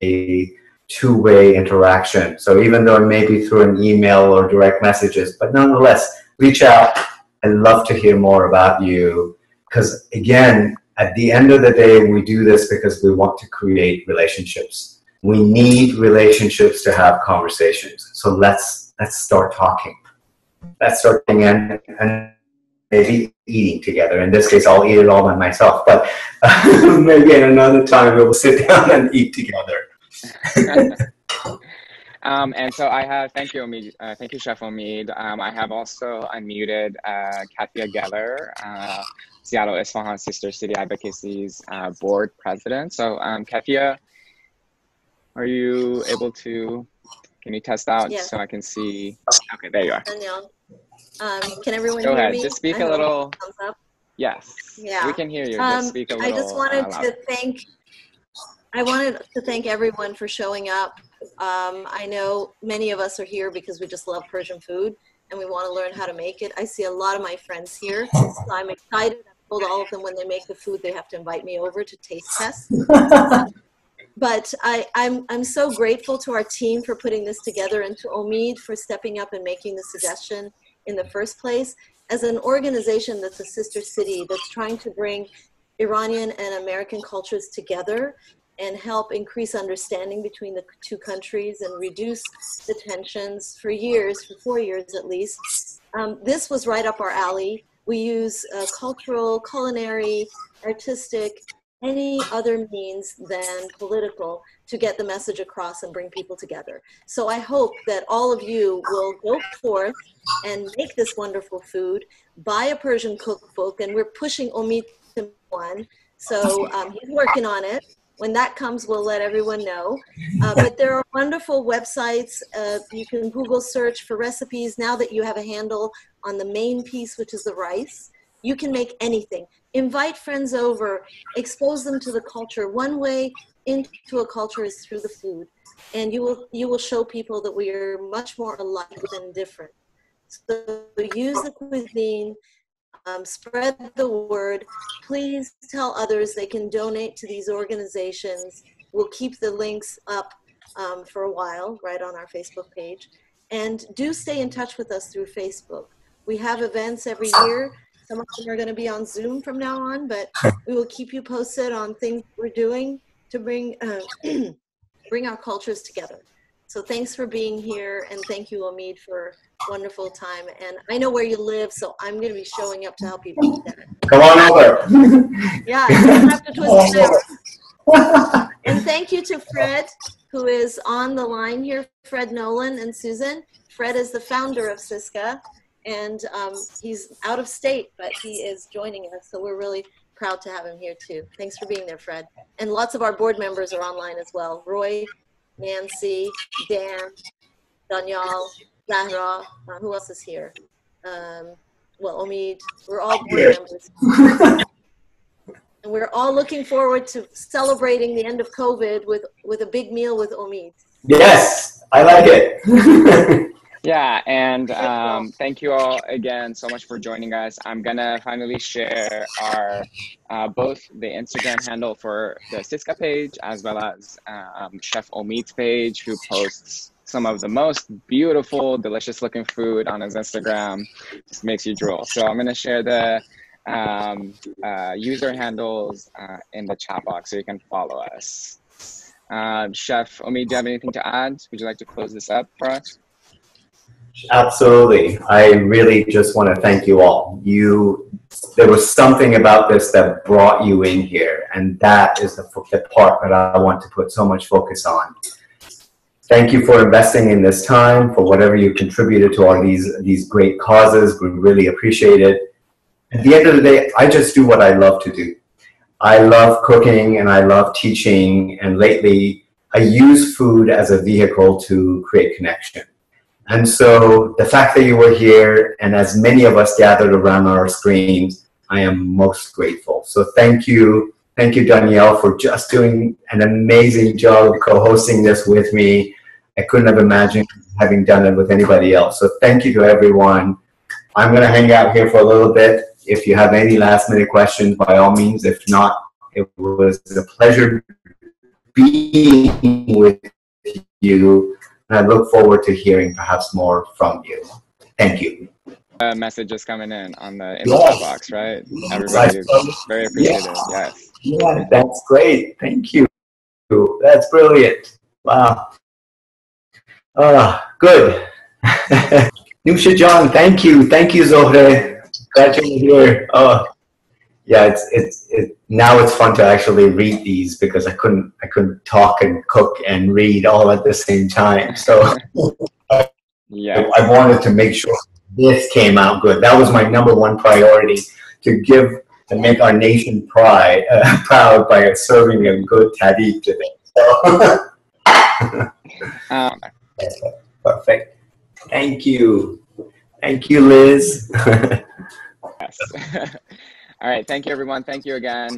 A two-way interaction. So even though it may be through an email or direct messages, but nonetheless, reach out. I'd love to hear more about you, because again, at the end of the day, we do this because we want to create relationships. We need relationships to have conversations. So let's start talking. Let's start talking and maybe eating together. In this case, I'll eat it all by myself, but maybe at another time we'll sit down and eat together. And so I have, thank you, Omid, thank you, Chef Omid. I have also unmuted Katia Geller, Seattle-Isfahan Sister City Advocacy's board president. So Katia, are you able to, can you test out so I can see? Okay, there you are. Danielle, can everyone Go hear ahead, me? just speak a little. Thumbs up. Yes, yeah. We can hear you, just speak a little. I just wanted to thank everyone for showing up. I know many of us are here because we just love Persian food and we want to learn how to make it. I see a lot of my friends here, so I'm excited. I've told all of them when they make the food, they have to invite me over to taste test. But I'm so grateful to our team for putting this together, and to Omid for stepping up and making the suggestion in the first place. As an organization that's a sister city that's trying to bring Iranian and American cultures together and help increase understanding between the two countries and reduce the tensions for years, for 4 years at least. This was right up our alley. We use cultural, culinary, artistic, any other means than political to get the message across and bring people together. So I hope that all of you will go forth and make this wonderful food, buy a Persian cookbook, and we're pushing Omid to one. So he's working on it. When that comes, we'll let everyone know. But there are wonderful websites. You can Google search for recipes. Now that you have a handle on the main piece, which is the rice, you can make anything. Invite friends over, expose them to the culture. One way into a culture is through the food. And you will show people that we are much more alike than different. So use the cuisine. Spread the word. Please tell others they can donate to these organizations. We'll keep the links up for a while right on our Facebook page. And do stay in touch with us through Facebook. We have events every year. Some of them are going to be on Zoom from now on, but we will keep you posted on things we're doing to bring bring our cultures together. So thanks for being here, and thank you, Omid, for a wonderful time. And I know where you live, so I'm going to be showing up to help you do that. Come on over. Yeah, you don't have to twist it out. And thank you to Fred, who is on the line here, Fred Nolan and Susan. Fred is the founder of SISCA, and he's out of state, but he is joining us, so we're really proud to have him here too. Thanks for being there, Fred. And lots of our board members are online as well. Roy, Nancy, Dan, Daniel, Zahra, who else is here? Well, Omid, we're all board members. And we're all looking forward to celebrating the end of COVID with a big meal with Omid. Yes, I like it. Yeah, and thank you all again so much for joining us. I'm gonna finally share our both the Instagram handle for the SISCA page as well as Chef Omid's page, who posts some of the most beautiful, delicious looking food on his Instagram. Just makes you drool. So I'm gonna share the user handles in the chat box so you can follow us. Chef Omid, do you have anything to add? Would you like to close this up for us? Absolutely. I really just want to thank you all. There was something about this that brought you in here, and that is the part that I want to put so much focus on. Thank you for investing in this time, for whatever you contributed to all these great causes. We really appreciate it. At the end of the day, I just do what I love to do. I love cooking and I love teaching, and lately I use food as a vehicle to create connection. And so the fact that you were here, and as many of us gathered around our screens, I am most grateful. So thank you. Thank you, Danielle, for just doing an amazing job co-hosting this with me. I couldn't have imagined having done it with anybody else. So thank you to everyone. I'm going to hang out here for a little bit. If you have any last-minute questions, by all means. If not, it was a pleasure being with you. And I look forward to hearing perhaps more from you. Thank you. Messages coming in on the chat box, right? Everybody is very appreciative. Yes. Yeah, that's great. Thank you. That's brilliant. Wow. Good. Nusha John, thank you. Thank you, Zohre. Glad you're here. Yeah, now it's fun to actually read these because I couldn't talk and cook and read all at the same time. So yeah, I wanted to make sure this came out good. That was my #1 priority, to give and make our nation proud by serving a good tahdig today. So. Perfect. Thank you. Thank you, Liz. Yes. All right. Thank you, everyone. Thank you again,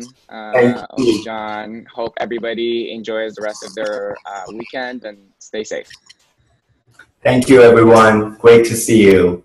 John. Hope everybody enjoys the rest of their weekend and stay safe. Thank you, everyone. Great to see you.